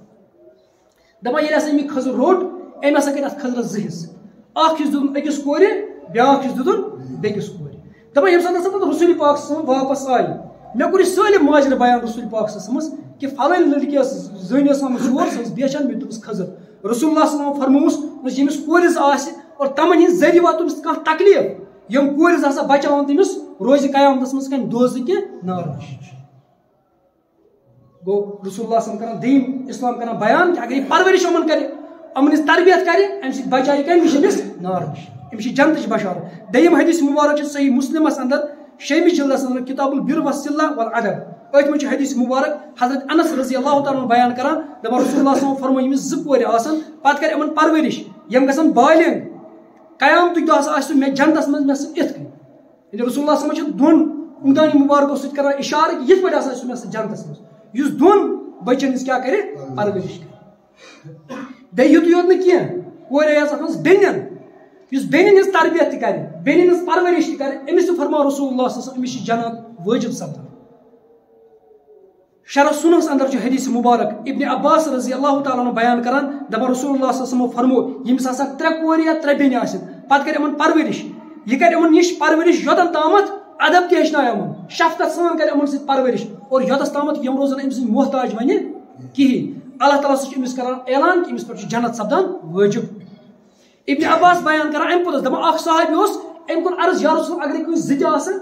دپان ییٚلہِ ہسا أمۍ یہِ خٔزٕر روٚٹ أمۍ ہسا کٔرۍ اتھ خٔزرس 2 حصہٕ اکھ حصہٕ دیُتُن أکِس کورِ بیاکھ حصہٕ دیُتُن بیٚکِس کورِ دپان ییٚمہِ ساتہٕ ہسا پتہٕ رسول پاک صلی واپس آیہِ مےٚ کوٚر یہِ سٲلِم ماجرٕ بیان رسول پاک صلی کہ فلٲنۍ لڑکی ٲس زٔنۍ ٲس آمٕژ یور سۄ ٲس بیچھان مےٚ دیُتمَس خٔزٕر رسول اللہ صلی فرمووُس ییٚمِس کورِ آسہِ اور تمن ہٕنٛدۍ ذٔریعہٕ واتہِ تٔمِس کانٛہہ تکلیٖف یِم کورِ ہسا بچاوان تٔمِس روزِ قیامتس منٛز کَمہِ دوزٕکہِ نارٕ نِش گوٚو رسول اللہ صلی کران دوٚیِم اسلام کران بیان کہ اگر یہِ پرورش یِمن کرِ یِمن ہٕنٛز تربیت کرِ امہِ سۭتۍ بچایہِ کمہِ نِش أمِس نارٕ نِش أمِس چھِ جنتٕچ بشارت دوٚیِم حدیث مُبارک چھُ صحیح مسلمس اندر 6 جلدس اندر کتاب البر والصلہ والادب أتھۍ منٛز چھُ حدیث مُبارک حضرت انس رضی اللہ تعالیٰ بیان کران دپان رسول اللہ صلی اللہ فرموو ییٚمِس 2 کورِ آسن پتہٕ کرِ یِمن پرورش یِم گژھن بالغ قیامتُک دۄہ ہسا آسہِ مےٚ جنتس منٛز مےٚ سۭتۍ یِتھ کٔنۍ ییٚلہِ رسول اللہ صلی چھُ 2 اُمدانہِ مُبارکو سۭتۍ کران اِشارٕ کہِ یِتھ پٲٹھۍ ہسا آسہِ مےٚ سۭتۍ جنتس منٛز یُس 2 بچن ہٕنٛز کیٛاہ کرِ پرورش کرِ بیٚیہِ یُتُے یوت نہٕ کینٛہہ کورِ آسہِ اتھ منٛز بیٚنٮ۪ن یُس بیٚنٮ۪ن ہٕنٛز تربیت تہِ کرِ بیٚنٮ۪ن ہٕنٛز پرورش تہِ کرِ أمِس تہِ فرماو رسول اللہ صلی اللہ أمِس چھِ جنت وٲجِب سپدان شرح سُنس اندر چھُ حدیث مُبارک ابن عباس رضی اللہ تعالیٰ عنہ بیان کران دپان رسول اللہ صلی اللہ فرموو ییٚمِس ہسا 3 کورِ یا 3 بیٚنہِ آسن پتہٕ کرِ یِمن پرورش یہِ کرِ یِمن نِش پرورش یوٚتن تامتھ ادب تہِ ہیٚچھنایہِ یِمن شفقت سان کرِ یِمن سۭتۍ پرورش اور یوٚتس تامتھ یِم روزن أمۍ سٕنٛدۍ محتاج وَنہِ کِہینۍ اللہ تعالیٰ چھُ أمِس کران اعلان کہ أمِس پٮ۪ٹھ چھُ جنت سپدان وٲجِب ابن عباس بیان کران امہِ پوٚتُس دپان اکھ صحابی اوس أمۍ کوٚر عرض یا رسول اگرے کٲنٛسہِ 2 تہِ آسن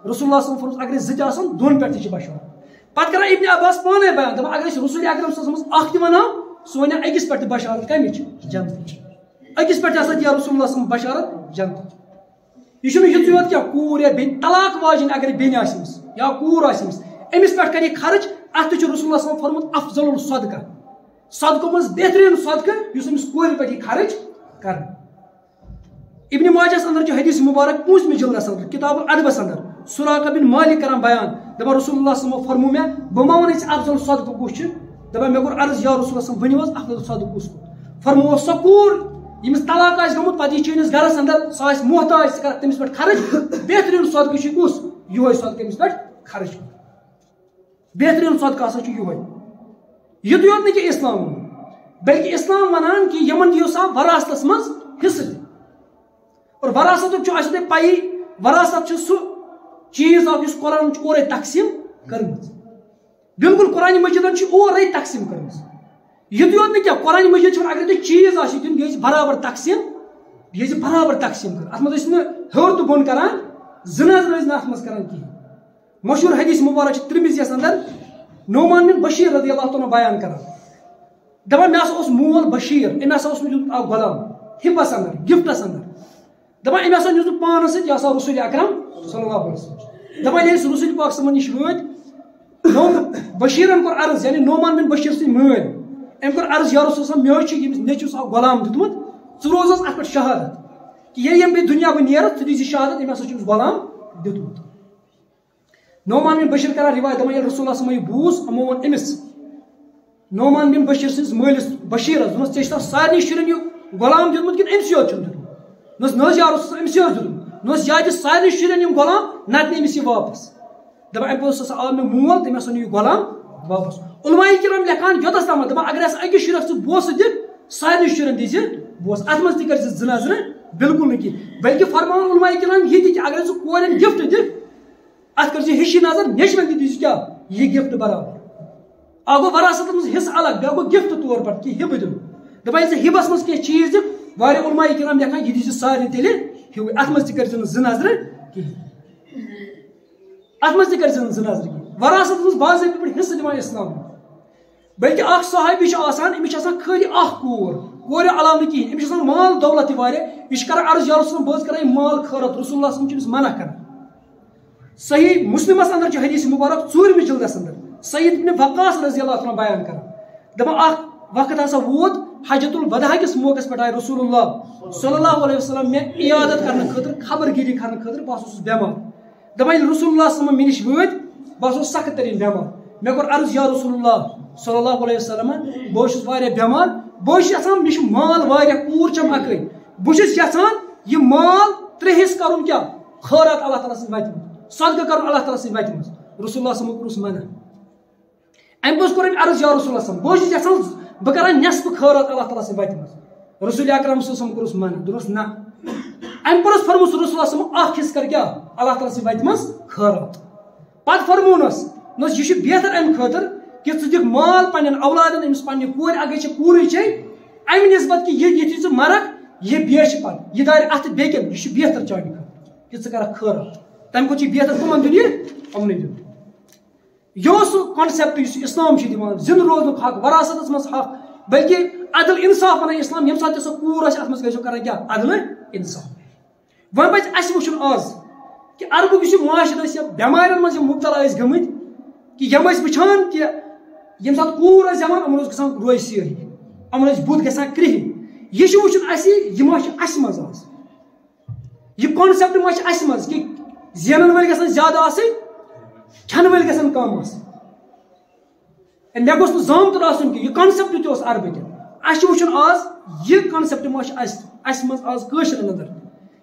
رسول اللہ صلی اللہ فرمووُس اگرے 2 تہِ آسن 2 پٮ۪ٹھ تہِ چھِ بشارت پتہٕ کران ابن عباس پانے بیان دپان اگر أسۍ رسول اکرم صلی اللہ اکھ تہِ ونہو سُہ ونہِ أکِس پٮ۪ٹھ تہِ بشارت کمِچ جنتٕچ أکِس پٮ۪ٹھ تہِ ہسا دِیا رسول اللہ صلی بشارت جنتٕچ یہِ چھُنہٕ یِژٕے یوت کینٛہہ کوٗر یا بیٚنہِ طلاق واجِنۍ اگرے بیٚنہِ آسہِ أمِس یا کوٗر آسہِ أمِس أمِس پٮ۪ٹھ کرِ یہِ خرٕچ اتھ تہِ چھُ رسول اللہ صلی فرموت افضل الصدقہ صدقو منٛز بہتریٖن صدقہٕ یُس أمِس کورِ پٮ۪ٹھ یی خرٕچ کرنہٕ ابن ماجہس اندر چھُ حدیث مُبارک 5 جلدس اندر کتاب الادبس اندر سراقہ بن مالک کران بیان دپان رسول اللہ صلی اللہ فرموو مےٚ بہٕ ما وَنَے ژےٚ افضل صدقہٕ کُس چھُ دپان مےٚ کوٚر عرض یا رسول اللہ ؤنِو حظ اکھ صدقہٕ کُس فرمووُس سۄ کوٗر ییٚمِس طلاق آسہِ گوٚمُت پتہٕ یہِ چٲنِس گرس اندر سۄ آسہِ محتاج ژٕ کرکھ تٔمِس پٮ۪ٹھ خرٕچ بہتریٖن صدقہٕ چھُ کُس یِہوے صدقہٕ أمِس پٮ۪ٹھ خرٕچ کرُن بہتریٖن صدقہٕ ہسا چھُ یِہوے یُتُے یوت نہٕ کہِ اسلام ووٚن بلکہِ اسلام ونان کہِ یِمن دِیِو سا وراثتس منٛز حصہٕ تہِ اور وراثتُک چھُ اَسہِ تۄہہِ پَیی وراثت چھُ سُہ چیٖز اکھ یُس قرآن چھُ اورے تقسیٖم کٔرمٕژ بالکل قرآن مجیدن چھِ اورے تقسیٖم کٔرمٕژ یُتُے یوت نہٕ کینٛہہ قرآن مجید چھُ اگر تۄہہِ چیٖز آسہِ دیُن یہِ برابر تقسیٖم یہِ برابر تقسیٖم کران اتھ منٛز ٲسۍ نہٕ ہیوٚر تہٕ بۄن کران زٕ نظر ٲسۍ نہٕ اتھ منٛز کران کِہینۍ مشہوٗر حدیث مبارک چھِ ترمذیَس اندر نعمان بن بشیر رضی اللہ تعالیٰ بیان کران دپان مےٚ ہسا اوس مول بشیر أمۍ ہسا اوس مےٚ دیُتمُت اکھ غلام ہبس اندر گفٹس اندر دپان أمۍ ہسا نیوٗ سُہ پانس سۭتۍ یہِ ہسا رسول اکرم صلی اللہ علیہ وسلم دپان ییٚلہِ سُہ رسول پاک صٲبن نِش وٲتۍ بشیرن کوٚر عرض یعنی نعمان بن بشیر سٕنٛدۍ مٲلۍ أمۍ کوٚر عرض یا رسول صٲب مےٚ حظ چھُ ییٚمِس نیٚچوِس اکھ غلام دیُتمُت ژٕ روز حظ اتھ پٮ۪ٹھ شہادت کہِ ییٚلہِ ییٚمہِ بیٚیہِ دُنیا بہٕ نیرٕ ژٕ دیٖزِ شہادت أمۍ ہسا چھُ أمِس غلام دیُتمُت نعمان بن بشیر کران روایت دپان ییٚلہِ رسول صٲبن یہِ بوٗز یِمو ووٚن أمِس نعمان بن بشیر سٕنٛدِس مٲلِس بشیرس دوٚپمس ژےٚ چھُتھا سارنٕے شُرٮ۪ن یہِ غلام دیُتمُت کِنہٕ أمسٕے یوت چھُم دیُتمُت نہ حظ یا رسول صٲب أمسٕے اوس دیُتمُت نہ حظ یا دِ سارنٕے شُرٮ۪ن یِم غلام نتہٕ نہِ أمِس یہِ واپس دپان اَمہِ پوٚتُس ہسا آو مےٚ مول تٔمۍ ہسا نیوٗ یہِ غلام واپس علماء کرام لیکھان یوتس تامتھ دپان اگر اَسہِ أکِس شُرِس ژٕ بوسہٕ دِکھ سارنٕے شُرٮ۪ن دِزِ بوسہٕ اتھ منٛز تہِ کٔرۍ زِ زٕ نظرٕ بالکل نہٕ کینٛہہ بلکہِ فرماوان علماء کرام یہِ تہِ کہِ اگر ژٕ کورٮ۪ن گفٹ دِکھ اتھ کٔرۍ زِ ہِشی نظر نیچوٮ۪ن تہِ دِزِ کیٛاہ یہِ گفٹ برابر اکھ گوٚو وراثتس منٛز حصہٕ الگ بیٛاکھ گوٚو گفٹ طور پر کہِ ہبہٕ دیُن دپان ییٚلہِ ژٕ ہبس منٛز کینٛہہ چیٖز دِکھ واریاہ علماء کرام لیکھان یہِ دِزِ سارنٕے تیٚلہِ ہیوٗے اتھ منٛز تہِ کٔرۍ زِ نہٕ زٕ نظرٕ کِہینۍ اتھ منٛز تہِ کٔرۍ زِ نہٕ زٕ نظرٕ کِہینۍ وراثتس منٛز باضٲبطہٕ پٲٹھۍ حصہٕ دِوان اسلام بلکہِ اکھ صحابی چھُ آسان أمِس چھِ آسان خٲلی اکھ کوٗر کورِ علاوٕ نہٕ کِہینۍ أمِس چھُ آسان مال دولت تہِ واریاہ یہِ چھُ کران عرض یا رسول بہٕ حظ کران یہِ مال خٲرت رسول اللہ صٲب چھُ أمِس منع کران صحیح مسلمس اندر چھُ حدیث مبارک 4مہِ جلدس اندر سعید بن وقاص رضی اللہ تعالیٰ بیان کران دپان اکھ وقت ہسا ووت حجت الوداع کِس موقعس پٮ۪ٹھ آیہِ رسول اللہ صلی اللہ علیہ وسلم مےٚ عیادت کرنہٕ خٲطرٕ خبر گیری کرنہٕ خٲطرٕ بہٕ ہسا اوسُس بٮ۪مار دپان ییٚلہِ رسول اللہ صلی مےٚ نِش وٲتۍ بہٕ ہسا اوسُس سخت تریٖن بٮ۪مار مےٚ کوٚر عرض یا رسول اللہ صلی اللہ علیہ وسلم بہٕ حظ چھُس واریاہ بٮ۪مار بہٕ حظ چھُس یژھان مےٚ چھُ مال واریاہ کوٗر چھم اکٕے بہٕ چھُس یژھان یہِ مال 3 حصہٕ کرُن کیٛاہ خٲرات اللہ تعالیٰ سٕنٛدِ وتہِ منٛز صدقہٕ کرُن اللہ تعالیٰ سٕنٛدِ وتہِ منٛز رسول اللہ صلی کوٚرُس منع امہِ پوٚتُس کوٚر أمۍ عرض یا رسول اللہ صلی بہٕ حظ چھُس یژھان بہٕ کرٕ نٮ۪صفہٕ خٲرات اللہ تعالیٰ سٕنٛدِ وتہِ منٛز رسول اکرم صلی کوٚرُس منع دوٚپُس نہ امہِ پوٚتُس فرمووُس رسول اللہ صلی اکھ حصہٕ کر کیٛاہ اللہ تعالیٰ سٕنٛدِ وتہِ منٛز خٲرات پتہٕ فرموونس نہ یہِ چھُ بہتر امہِ خٲطرٕ کہ ژٕ دِکھ مال پننٮ۪ن اولادن أمِس پننہِ کورِ اگرے ژےٚ کوٗرٕے چھے امہِ نسبت کہ یِتھُے ژٕ مرکھ یہِ بیچھِ پتہٕ یہِ دارِ اتھٕ بیٚکٮ۪ن یہِ چھُ بہتر چانہِ خٲطرٕ کہ ژٕ کرکھ خٲرات تمہِ کھۄتہٕ چھُ بہتر کٕمن دیُن یہِ یِمنٕے دیُن یہِ اوس سُہ کانسیپٹ یُس اسلام چھُ دِوان زِندٕ روزنُک حق وراثتس منٛز حق بلکہِ عدل انصاف ونان اسلام ییٚمہِ ساتہٕ تہِ سۄ کوٗر آسہِ اتھ منٛز گژھو کران کیٛاہ عدلہٕ انصاف وۄنۍ پزِ اسہِ وٕچھُن آز کہ عربُک یُس یہِ معاشرٕ ٲسۍ یا بٮ۪مارٮ۪ن منٛز یِم مُبتلا ٲسۍ گٔمٕتۍ کہ یِم ٲسۍ وٕچھان کہ ییٚمہِ ساتہٕ کوٗر ٲسۍ زٮ۪وان یِمن اوس گژھان روزِ سیٲہی یِمن ٲسۍ بُتھ گژھان کرٛہِنۍ یہِ چھُ وٕچھُن اسہِ یہِ ما چھُ اسہِ منٛز آز یہِ کانسیپٹ ما چھُ اسہِ منٛز کہ زینن وٲلۍ گژھن زیادٕ آسٕنۍ کھٮ۪نہٕ وٲلۍ گژھن کم آسٕنۍ مےٚ گوٚژھ نہٕ زامتُر آسُن کینٛہہ یہِ کانسیپٹ تہِ اوس عربٕکٮ۪ن اسہِ چھُ وٕچھُن آز یہِ کانسیپٹ ما چھُ اسہِ منٛز آز کٲشرٮ۪ن اندر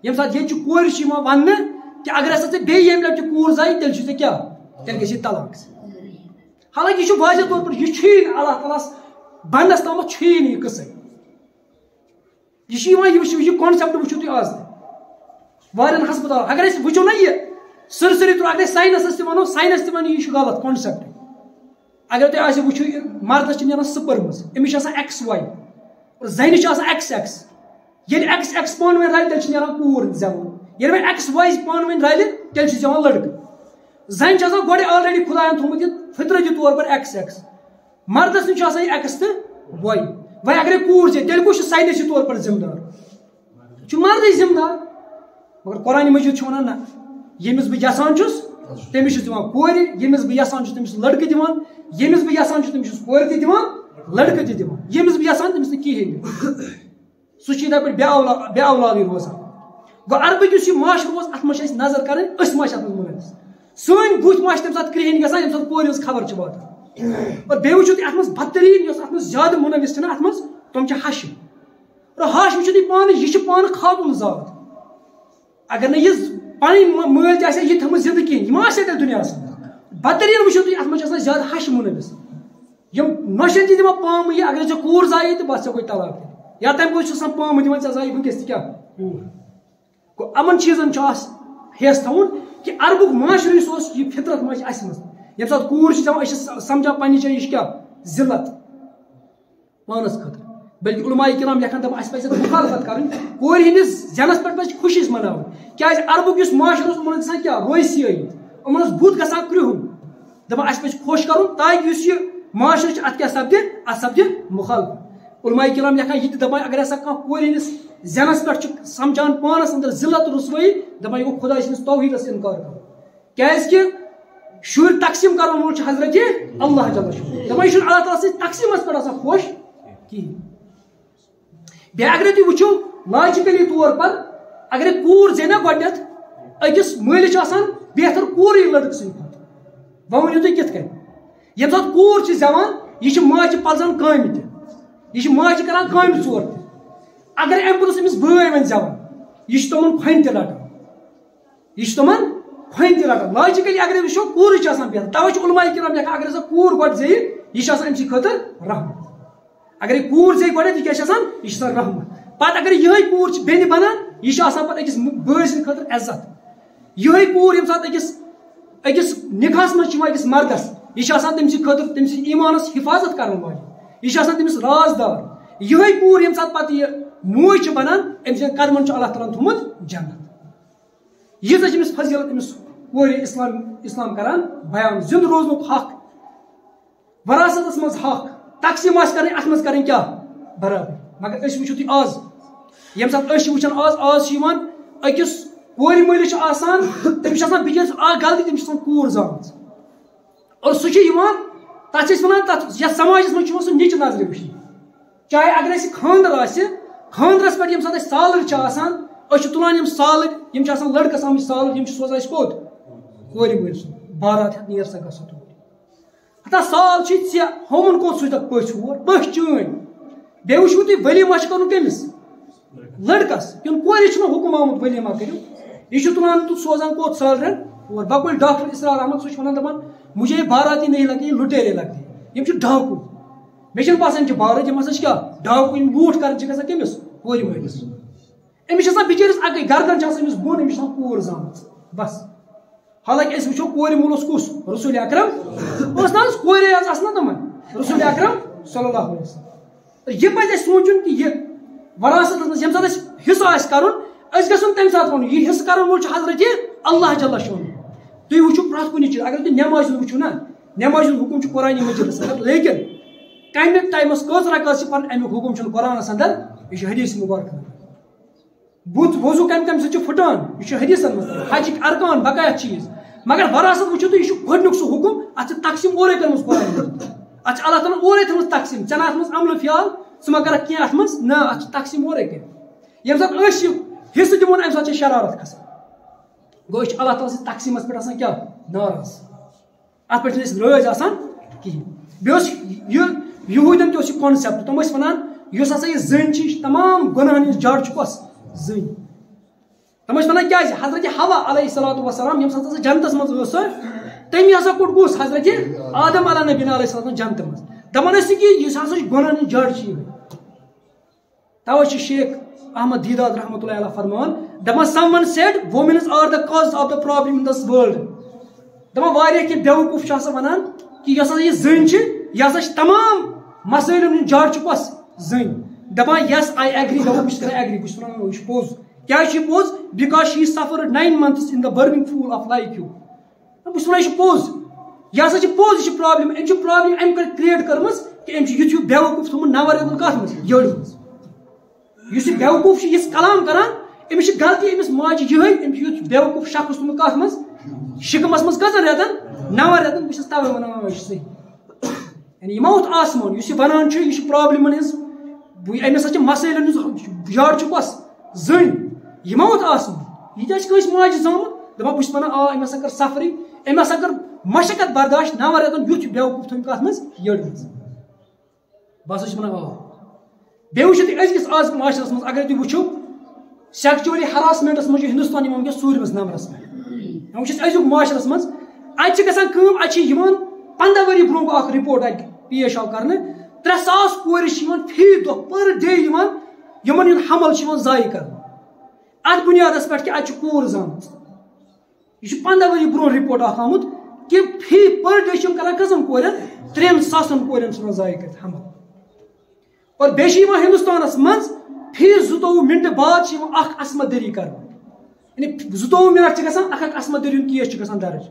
ییٚمہِ ساتہٕ ییٚتہِ چھُ کورِ چھُ یِوان وننہٕ کہ اگر ہسا ژےٚ بیٚیہِ ییٚمہِ لٹہِ کوٗر زایہِ تیٚلہِ چھُ ژےٚ کیٛاہ تیٚلہِ گژھِ طلاق حالانکہ یہ واضح طور پر یہ نہٕ اللہ تعالیٰ بنس تامتھ چھُیی نہٕ یہِ قٕصے یہ کانسیپٹ وٕچھِو تُہۍ آز واریاہن ہسپتالن اگر أسۍ وٕچھو نا یہِ سرسری تھرو اگر أسۍ ساینسس تہِ ونو ساینس تہِ ونہِ یہِ چھُ غلط کانسیپٹ اگر تُہۍ آسہِ وٕچھِو مردس چھِ نیران سپرمز أمِس چھِ آسان XY اور زنہِ چھِ آسان XX ییٚلہِ XX پانہٕ ؤنۍ رلہِ تیٚلہِ چھِ نیران کوٗر زٮ۪وان ییٚلہِ وۄنۍ XY پانہٕ ؤنۍ رلہِ تیٚلہِ چھِ زٮ۪وان لڑکہٕ زنہِ چھِ آسان گۄڈے آلریڈی خۄداین تھوٚومُت یہِ فطرتی طور پر XX مردس نِش چھُ آسان یہِ X تہٕ Y وۄنۍ اگرے کوٗر چھِ تیٚلہِ کُس چھُ ساینسی طور پر ذمہٕ دار یہِ چھُ مردٕے ذمہٕ دار مگر قرآن مجیٖد چھُ ونان نہ ییٚمِس بہٕ یژھان چھُس تٔمِس چھُس دِوان کورِ ییٚمِس بہٕ یژھان چھُس تٔمِس لڑکہٕ دِوان ییٚمِس بہٕ یژھان چھُس تٔمِس چھُس کورِ تہِ دِوان لڑکہٕ تہِ دِوان ییٚمِس بہٕ یژھان تٔمِس نہٕ کِہینۍ دِوان سُہ چھُ یِتھے پٲٹھۍ بے اولادٕے روزان گوٚو عربٕکۍ یُس یہِ معاشرٕ اوس اتھ منٛز چھِ اَسہِ نظر کرٕنۍ أسۍ ما چھِ اتھ منٛز مُلوث سٲنۍ بُتھۍ ما چھِ تمہِ ساتہٕ کرٛہِنۍ گژھان ییٚمہِ ساتہٕ کورِ ہٕنٛز خبر چھِ واتان اور بیٚیہِ وٕچھِو تُہۍ اَتھ منٛز بدتریٖن یۄس اَتھ منٛز زیادٕ مُنوِس چھِنہ اَتھ منٛز تِم چھِ ہَشہِ اور ہَش وٕچھِو تُہۍ پانہٕ یہِ چھِ پانہٕ خاتوٗن ذات اگر نہٕ یہِ پَنٕنۍ مٲلۍ تہِ آسہِ ہا یہِ تھٲومٕژ زِندٕ کِہیٖنۍ یہِ ما آسہِ ہا تیٚلہِ دُنیاہَس منٛز بدتریٖن وٕچھِو تُہۍ اَتھ منٛز چھِ آسان زیادٕ ہَشہِ مُنوِس یِم نۄشَن تہِ دِوان پامہٕ یہِ اگر ژےٚ کوٗر زایہِ تہٕ بَس ژےٚ گوٚے طلاق تہِ یا تَمہِ پوٚتُس چھِ آسان پامہٕ دِوان ژےٚ زایہِ وٕنکٮ۪س تہِ کیٛاہ کوٗر گوٚو یِمَن چیٖزَن چھُ ہٮ۪س تھاوُن کہِ عربُک معاشرٕ یُس اوس یہِ فطرت ما چھِ اَسہِ منٛز ییٚمہِ ساتہٕ کوٗر چھِ دِوان أسۍ چھِ سَمجھان پنٛنہِ جایہِ یہِ چھِ کیٛاہ ذِلت پانَس خٲطرٕ بٔلکہِ علماء کرام لیکھان دَپان اَسہِ پَزِ مُخالفت کَرٕنۍ کورِ ہِنٛدِس زٮ۪نَس پٮ۪ٹھ پَزِ خوشی مَناوٕنۍ کیٛازِ عربُک یُس معاشرٕ اوس یِمَن ٲس گژھان کیٛاہ روسِیٲیی یِمَن اوس بُتھ گژھان کرٛہُن دَپان اَسہِ پَزِ خۄش کَرُن تاکہِ یُس یہِ معاشرٕ چھُ اَتھ کیٛاہ سپدِ اَتھ سپدِ مُخالفت علماء کرام لیکھان یہِ تہِ دَپان اگر ہسا کانٛہہ کورِ ہِنٛدِس زٮ۪نَس پٮ۪ٹھ چھُ سَمجھان پانَس أنٛدٕر ذِلت رُسوٲیی دَپان یہِ گوٚو خۄداے سٕنٛدِس توحیٖدَس اِنکار کَرُن کیٛازِکہِ شُرۍ تقسیٖم کَرَن وول چھُ حضرتِ اللہ جل شُر دَپان یہِ چھُنہٕ اللہ تعالیٰ سٕنٛدِس تقسیٖمَس پٮ۪ٹھ آسان خۄش کِہیٖنۍ بیٚیہِ اگرے تُہۍ وٕچھِو لاجِکٔلی طور پر اگرے کوٗر زینہ گۄڈنٮ۪تھ أکِس مٲلِس چھُ آسان بہتر کوٗرٕے لٔڑکہٕ سٕنٛدِ کھۄتہٕ وۄنۍ ؤنِو تُہۍ کِتھ کٔنۍ ییٚمہِ ساتہٕ کوٗر چھِ زٮ۪وان یہِ چھِ ماجہِ پَلزان کامہِ تہِ یہِ چھِ ماجہِ کران کامہِ ژور تہِ اگر اَمہِ پوٚتُس أمِس بٲے وۄنۍ زٮ۪وان یہِ چھِ تِمن کھۄنہِ تہِ رَٹان یہِ چھِ تِمن کھۄنہِ تہِ رَٹان لاجِکٔلی اگرے وٕچھو کوٗرٕے چھِ آسان بہتر تَوے چھُ علماء کرام لیکھان اگر ہسا کوٗر گۄڈٕ زیٚیہِ یہِ چھِ آسان أمۍ سٕنٛدِ خٲطرٕ رحمت اگرے کوٗر زیٚیہِ گۄڈنٮ۪تھ یہِ کیٛاہ چھِ آسان یہِ چھِ آسان رحمت پتہٕ اگر یِہے کوٗر چھِ بیٚنہِ بنان یہِ چھِ آسان پتہٕ أکِس بٲے سٕنٛدِ خٲطرٕ عزت یِہے کوٗر ییٚمہِ ساتہٕ أکِس نِکاحس منٛز چھِ یِوان أکِس مردس یہِ چھِ آسان تٔمۍ سٕنٛدِ خٲطرٕ تٔمۍ سٕنٛدِ ایٖمانس حِفاظت کرن واجیٚنۍ یہِ چھِ آسان تٔمِس رازدار یِہے کوٗر ییٚمہِ ساتہٕ پتہٕ یہِ موج چھِ بنان أمۍ سٕنٛدٮ۪ن قدمن چھُ اللہ تعالیٰ ہن تھوٚومُت جنت ییٖژاہ چھِ أمِس فضیلت أمِس کورِ اسلام کران بیان زِندٕ روزنُک حق وراثتس منٛز حق تقسیٖم آسہِ کرٕنۍ اَتھ منٛز کرٕنۍ کیٛاہ برابر مگر أسۍ وٕچھِو تُہۍ آز ییٚمہِ ساتہٕ أسۍ چھِ وٕچھان آز چھِ یِوان أکِس کورِ مٲلِس چھُ آسان تٔمِس چھِ آسان بِچٲرِس اکھ غلطی تٔمِس چھِ آسان کوٗر زامٕژ اور سُہ چھُ یِوان تَتھ چھِ أسۍ وَنان تَتھ یَتھ سماجس منٛز چھُ یِوان سُہ نِچہِ نظرِ وٕچھنہٕ چاہے اگر اَسہِ خانٛدر آسہِ خانٛدرس پٮ۪ٹھ ییٚمہِ ساتہٕ اَسہِ سالٕر چھِ آسان أسۍ چھِ تُلان یِم سالٕر یِم چھِ آسان لڑکس آمٕتۍ سالٕر یِم چھِ سوزان أسۍ کوٚت کورِ مٲلۍ سُنٛد بارات ہٮ۪تھ نیر سا گژھو توٗرۍ ہتا سال چھُے ژےٚ ہومُن کوٚت سوٗزتکھ پٔژھۍ ہور پٔژھۍ چٲنۍ بیٚیہِ وٕچھِو تُہۍ ؤلیٖما چھُ کَرُن کٔمِس لڑکس کِنہٕ کورِ چھُنہٕ حُکُم آمُت ؤلیٖما کٔرِو یہِ چھُ تُلان تہٕ سوزان کوٚت سالرن اور بقول ڈاکٹر اسرار احمد سُہ چھُ وَنان دَپان مجھے باراتی نہیں لگتے یہ لُٹیرے لگتے یِم چھِ ڈاکوٗ مےٚ چھُنہٕ باسان یِم چھِ بارات یِم ہسا چھِ کیٛاہ ڈاکوٗ یِم لوٗٹھ کران چھِ گژھان کٔمِس کورِ مٲلِس أمِس چھِ آسان بِچٲرِس اَکٕے گردن چھِ آسان أمِس بۄن أمِس چھِ آسان کوٗر زامٕژ بس حالانکہِ أسۍ وٕچھو کورِ مول اوس کُس رسول اکرم اوس نہ حظ کورے حظ آسہٕ نا تِمن رسول اکرم صلی اللہ علیہ وسلم یہِ پَزِ اَسہِ سونٛچُن کہِ یہِ وراثتس منٛز ییٚمہِ ساتہٕ اَسہِ حِصہٕ آسہِ کَرُن أسۍ گژھُن تَمہِ ساتہٕ وَنُن یہِ حِصہٕ کَرن وول چھُ حضرتِ اللہ جل شانُ تُہۍ وٕچھِو پرٛٮ۪تھ کُنہِ چیٖز اگر تُہۍ نٮ۪مازِ ہُنٛد وٕچھِو نا نٮ۪مازِ ہُنٛد حُکُم چھُ قرآنِ مجیٖدس انٛدر لیکِن کَمہِ ٹایمَس کٔژ رکعت چھِ پَرٕنۍ اَمیُک حُکُم چھُنہٕ قرآنَس انٛدر یہِ چھُ حدیٖث مُبارک بُتھ وضوٗ کَمہِ کَمہِ سۭتۍ چھُ پھٕٹان یہِ چھُ حدیٖثن منٛز حجِکۍ ارکان بقایت چیٖز مگر وراثت وٕچھِو تُہۍ یہِ چھُ گۄڈٕنیُک سُہ حُکُم اَتھ چھِ تقسیٖم اورَے کٔرمٕژ قرآنہِ منٛز اَتھ چھِ اللہ تعالیٰ ہن اورَے تھٲومٕژ تقسیٖم ژےٚ نہٕ اَتھ منٛز عملہٕ فِیال ژٕ ما کَرکھ کینٛہہ اَتھ منٛز نہ اَتھ چھِ تقسیٖم اورَے کٔرِتھ ییٚمہِ ساتہٕ أسۍ یہِ حِصہٕ دِمو نہٕ اَمہِ ساتہٕ چھِ شرارت کھسان گوٚو أسۍ چھِ اللہ تعالیٰ سٕنٛدِس تقسیٖمَس پٮ۪ٹھ آسان کیٛاہ ناراض اَتھ پٮ۪ٹھ چھِنہٕ أسۍ رٲضۍ آسان کِہیٖنۍ بیٚیہِ اوس یہوٗدٮ۪ن تہِ اوس یہِ کانسیپٹ تِم ٲسۍ وَنان یُس ہسا یہِ زٔنۍ چھِ یہِ چھِ تمام گۄناہن ہٕنٛز جڑ چھُ کۄس زٔنۍ تِم ٲسۍ وَنان کیٛازِ حضرتِ حوا علیہ صلاتُ وسلام ییٚمہِ ساتہٕ ہسا جنتس منٛز ٲس سۄ تٔمی ہسا کوٚڑ کُس حضرتِ آدم علیٰ نبیٖنہ علیہ صلاتُ جنتہٕ منٛز دَپان ٲسۍ کہِ یُس ہسا چھِ گۄناہن ہٕنٛز جڑ چھِ یِہوے تَوے چھِ شیخ احمد دیٖداد رحمتہ اللہ علیہ فرمان دَپان someone said women are the cause of the problem in this world دَپان واریاہ کینٛہہ بیوقوٗف چھِ آسان وَنان کہِ یۄس ہسا یہِ زٔنۍ چھِ یہِ ہسا چھِ تمام مسٲیلن ہٕنٛز جڑ چھِ کۄس زٔنۍ دَپان یس آی ایگری دَپان بہٕ چھُس کران ایگری بہٕ چھُس وَنان یہِ چھُ پوٚز کیٛازِ چھُ یہِ پوٚز because she suffered 9 months in the burning fuel of life you بہٕ چھُس وَنان یہِ چھُ پوٚز یہِ ہسا چھِ پوٚز یہِ چھِ پرابلم أمۍ چھِ پرابلم اَمہِ کٔرۍ کریٹ کٔرمٕژ کہِ أمۍ چھُ یُتھ ہیوٗ بیوقوٗف تھوٚمُت نَور رٮ۪تن کَتھ منٛز یٔڑ منٛز یُس یہِ بیوقوٗف چھُ یِژھ کلام کران أمِس چھِ غلطی أمِس ماجہِ یِہے أمۍ چھُ یُتھ بیوقوٗف شخص تھوٚمُت کَتھ منٛز شِکمَس منٛز کٔژَن رٮ۪تن 9 رٮ۪تن بہٕ چھَس تَوے وَنان یہِ چھُ صحیح یعنی یہِ ما ووٚتھ آسمان یُس یہِ وَنان چھُ یہِ چھُ پرابلمن ہٕنٛز أمِس ہسا چھِ مسٲیلن ہٕنٛز جڑ چھُ کۄس زٔنۍ یہِ ما ووٚتھ آسمان یہِ تہِ آسہِ کٲنٛسہِ ماجہِ زامُت دَپان بہٕ چھُس وَنان أمۍ ہسا کٔر سفرِنٛگ أمۍ ہسا کٔر مشقت برداشت 9 رٮ۪تن یُتھ بیوقوٗف تھوٚمُت کَتھ منٛز یٔڑ منٛز بہٕ ہسا چھُس وَنان بیٚیہِ وٕچھِو تُہۍ أزکِس آز معاشرس منٛز اگر تُہۍ وٕچھِو سیکچولی ہراسمنٹس منٛز چھُ ہندوستان یِوان وٕنکیٚس 4مِس نمبرس پٮ۪ٹھ وۄنۍ وٕچھ أسۍ أزیُک معاشرس منٛز اَتہِ چھِ گژھان کٲم اَتہِ چھِ یِوان 15 ؤری برونٛہہ گوٚو اکھ رِپورٹ اَتہِ پیش آو کرنہٕ 3,000 کورِ چھِ یِوان فی دۄہ پٔر ڈے یِوان یِمن ہُنٛد حمل چھُ یِوان ضایہِ کرنہٕ اَتھ بُنیادس پٮ۪ٹھ کہِ اَتہِ چھِ کوٗر زامٕژ یہ 15 ؤری برونٛہہ رِپورٹ اکھ آمُت کہ فی پٔر ڈے چھِ یِم کران کٔژن کورٮ۪ن 3,000 کورٮ۪ن چھِ یِوان ضایہِ کٔرِتھ حمل اور بیٚیہِ چھِ یِوان ہندوستانس منٛز فی 22 منٹہٕ بعد چھِ یِوان اکھ عصمت دٔری کرنہٕ یعنی 22 منٹ چھِ گژھان اکھ عصمت دٔری ہُنٛد کیس چھُ گژھان درج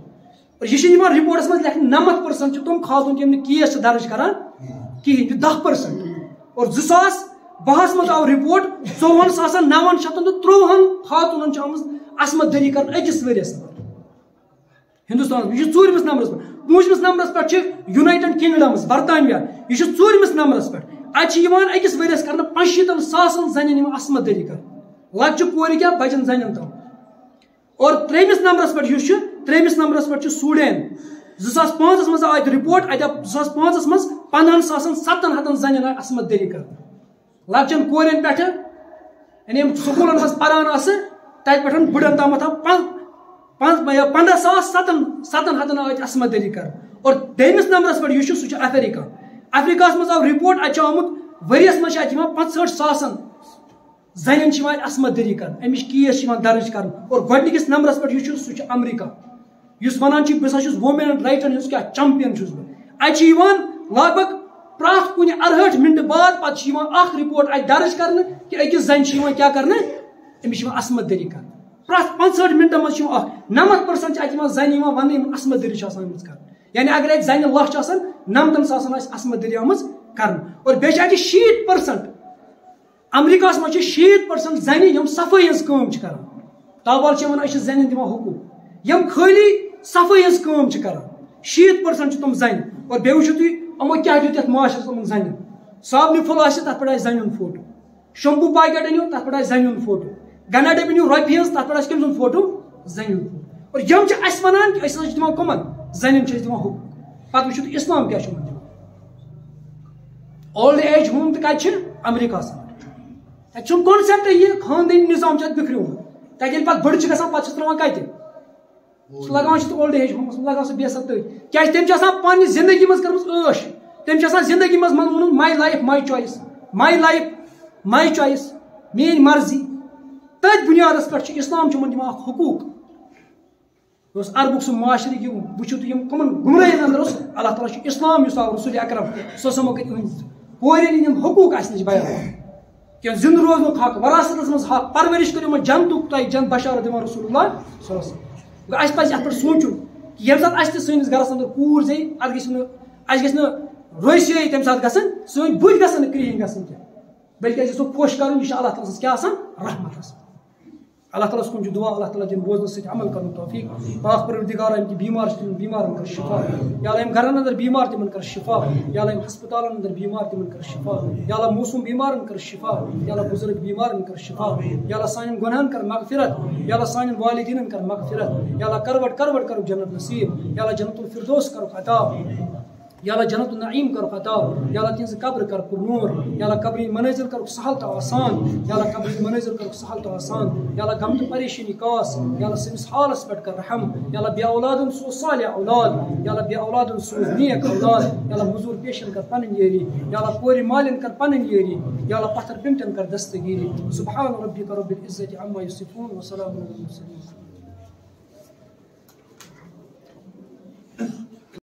اور یہ یِوان رِپورٹس منٛز لیکھنہٕ 90% چھِ تِم خاتوٗن یِم نہٕ کیس چھِ درج کران کِہینۍ یہِ 10% اور 2012 منٛز آو رِپورٹ 24,953 خاتوٗنن چھِ آمٕژ عصمت دٔری کرنہٕ أکِس ؤرِیَس منٛز ہندوستانس یہِ چھُ 4مِس نمبرس پٮ۪ٹھ 5مِس نمبرس پٮ۪ٹھ چھِ یونایٹڈ کنگڈمز برطانیہ یہِ چھُ 4مِس نمبرس پٮ۪ٹھ اَتہِ چھِ یِوان أکِس ؤرِیَس کرنہٕ 65,000 زنٮ۪ن یِوان عصمت دٔری کرنہٕ لۄکچہِ کورِ کیٛاہ بجن زنٮ۪ن تام اور 3مِس نمبرس پٮ۪ٹھ یُس چھُ 3مِس نمبرس پٮ۪ٹھ چھُ سوڈین 2005 منٛز آو اَتہِ رِپورٹ اَتہِ آو 2005 منٛز 15,700 زنٮ۪ن آیہِ عصمت دٔری کرنہٕ لۄکچن کورٮ۪ن پٮ۪ٹھٕ یعنی یِم سکوٗلن منٛز پران آسہٕ تتہِ پٮ۪ٹھ بٕڑن تامتھ آو 15,700 آو اَتہِ عصمت دٔری کرنہٕ اور 2مِس نمبرس پٮ۪ٹھ یُس چھُ سُہ چھُ افریقہ افریقہس منٛز آو رِپورٹ اَتہِ چھُ آمُت ؤرِیَس منٛز چھِ اَتہِ یِوان 65,000 زنٮ۪ن چھِ یِوان اَتہِ عصمت دٔری کرنہٕ اَمِچ کیس چھِ یِوان درج کرنہٕ اور گۄڈٕنِکِس نمبرس پٮ۪ٹھ یُس چھُ سُہ چھُ امریکہ یُس وَنان چھُ بہٕ ہسا چھُس وومین رایٹن ہٕنٛز کیٛاہ چمپین چھُس بہٕ اَتہِ چھِ یِوان لگ بگ پرٛٮ۪تھ کُنہِ 68 منٹہٕ بعد پتہٕ چھِ یِوان اکھ رِپورٹ اَتہِ درج کرنہٕ کہِ أکِس زنہِ چھِ یِوان کیٛاہ کرنہٕ أمِس چھِ یِوان عصمت دٔری کرنہٕ پرٛٮ۪تھ 65 منٹن منٛز چھِ یِوان اکھ 90% چھِ اَتہِ یِوان زنہِ یِوان وننہٕ یِمن عصمت دٔری چھِ آسان آمٕژ کرنہٕ یعنی اگر اَتہِ زنہِ 100 چھِ آسان 90,000 آسہِ عصمت دٔری آمٕژ کرنہٕ اور بیٚیہِ چھِ اَتہِ 60% امریکہس منٛز چھِ 60% زنہِ یِم صفٲیی ہٕنٛز کٲم چھِ کران تابال چھِ وَنان أسۍ چھِ زنٮ۪ن دِوان حقوٗق یِم خٲلی صفٲیی ہٕنٛز کٲم چھِ کران 60% چھِ تِم زنہِ اور بیٚیہِ وٕچھِو تُہۍ یِمو کیٛاہ دیُت یَتھ معاشرس یِمن زنٮ۪ن صابنہِ پھوٚل آسہِ تتھ پٮ۪ٹھ آسہِ زنہِ ہُنٛد فوٹو شمپوٗ پاکیٹ أنِو تتھ پٮ۪ٹھ آسہِ زنہِ ہُنٛد فوٹو گنڈا ڈبہٕ أنِو رۄپیہِ ہٕنٛز تتھ پٮ۪ٹھ آسہِ کٔمۍ سُنٛد فوٹو زنہِ ہُنٛد فوٹو اور یِم چھِ اَسہِ وَنان کہِ أسۍ ہسا چھِ دِوان کٕمن زنٮ۪ن چھِ أسۍ دِوان حقوٗق پتہٕ وٕچھِو تُہۍ اِسلام کیٛاہ چھُ یِمن دِوان اولڈ ایج ہوم تہِ کَتہِ چھِ امریکہس منٛز تَتہِ چھُنہٕ کونسیپٹے یہِ خاندٲنی نظام چھُ اَتہِ بِکھریومُت تَتہِ ییٚلہِ پتہٕ بٔڑٕ چھِ گژھان پتہٕ چھِس تراوان کَتہِ لگاوان چھِ اولڈ ایج ہومس منٛز لگاوان سُہ بیٚیہِ تٔتھۍ کیٛازِ تٔمۍ چھِ آسان پننہِ زندگی منٛز کٔرمٕژ عٲش تٔمۍ چھِ آسان زندگی منٛز ووٚنمُت ماے لایف ماے چویس ماے لایف ماے چویس میٲنۍ مرضی تٔتھۍ بُنیادس پٮ۪ٹھ چھُ اِسلام چھُ یِمن دِوان اکھ حقوٗق یہِ اوس عربُک سُہ معاشرٕ یہِ وٕچھِو تُہۍ یِم کٕمن گُمرٲہین اندر اوس اللہ تعالیٰ چھُ اِسلام یُس آو رسول اکرم سُہ اوس یِمو کٔرۍ کورٮ۪ن ہٕنٛدۍ یِم حقوٗق اَسہِ نِش بیان کہِ زِندٕ روزنُک حق وراثتس منٛز حق پرورِش کٔرِو یِمن جنتُک تۄہہِ بشارت دِوان رسول اللہ صلی اللہ علیہ وسلم گوٚو اَسہِ پزِ اَتھ پٮ۪ٹھ سونٛچُن کہِ ییٚمہِ ساتہٕ اَسہِ تہِ سٲنِس گرس انٛدر کوٗر زیٚیہِ اَتھ گژھِ نہٕ اَسہِ گژھِ نہٕ روسیٲیی تَمہِ ساتہٕ گژھٕنۍ سٲنۍ بُتھۍ گژھن نہٕ کرٛہِنۍ گژھٕنۍ کینٛہہ بٔلکہِ اَسہِ گژھو خۄش کَرُن یہِ چھُ اللہ تعالیٰ سٕنٛز کیٛاہ آسان رحمت آسان اللہ تعالیٰ ہَس کُن چھُ دُعا اللہ تعالیٰ دِنۍ بوزنہٕ سۭتۍ عمل کَرُن توفیٖق پاک پروردِگارا یِم تہِ بیمار چھِ تِمن بیمارن کر شفا یا اللہ یِم گرن اندر بیمار تِمن کر شفا یا اللہ یِم ہسپتالن اندر بیمار تِمن کر شفا یا اللہ موسوٗم بیمارن کر شفا یا اللہ بُزرگ بیمارن کر شفا یا اللہ سانٮ۪ن گۄنہن کر مغفرت یا اللہ سانٮ۪ن والدیٖنن کر مغفرت یا اللہ کروٹ کروٹ کرُکھ جنت نصیٖب یا اللہ جنت الفردوس کرُکھ عطا یا اللہ جنت النعیٖم کرُکھ عطا یا اللہ تِہنٛزٕ قبرٕ کر پر نوٗر یا اللہ قبرِ ہٕنٛدۍ منٲظر کرُکھ سہل تہٕ آسان یا اللہ قبرِ ہٕنٛدۍ منٲظر کرُکھ سہل تہٕ آسان یا اللہ غم تہٕ پریشٲنی کاس یا اللہ سٲنِس حالس پٮ۪ٹھ کر رحم یا اللہ بے اولادن سوز صالح اولاد یا اللہ بے اولادن سوز نیک اولاد یا اللہ موٚزوٗر پیشن کر پنٕنۍ یٲری یا اللہ کورِ مالٮ۪ن کر پنٕنۍ یٲری یا اللہ پتھر پیمٹٮ۪ن کر دستگیٖری سبحان ربک رب العزة عما یصفون وسلام علی المرسلین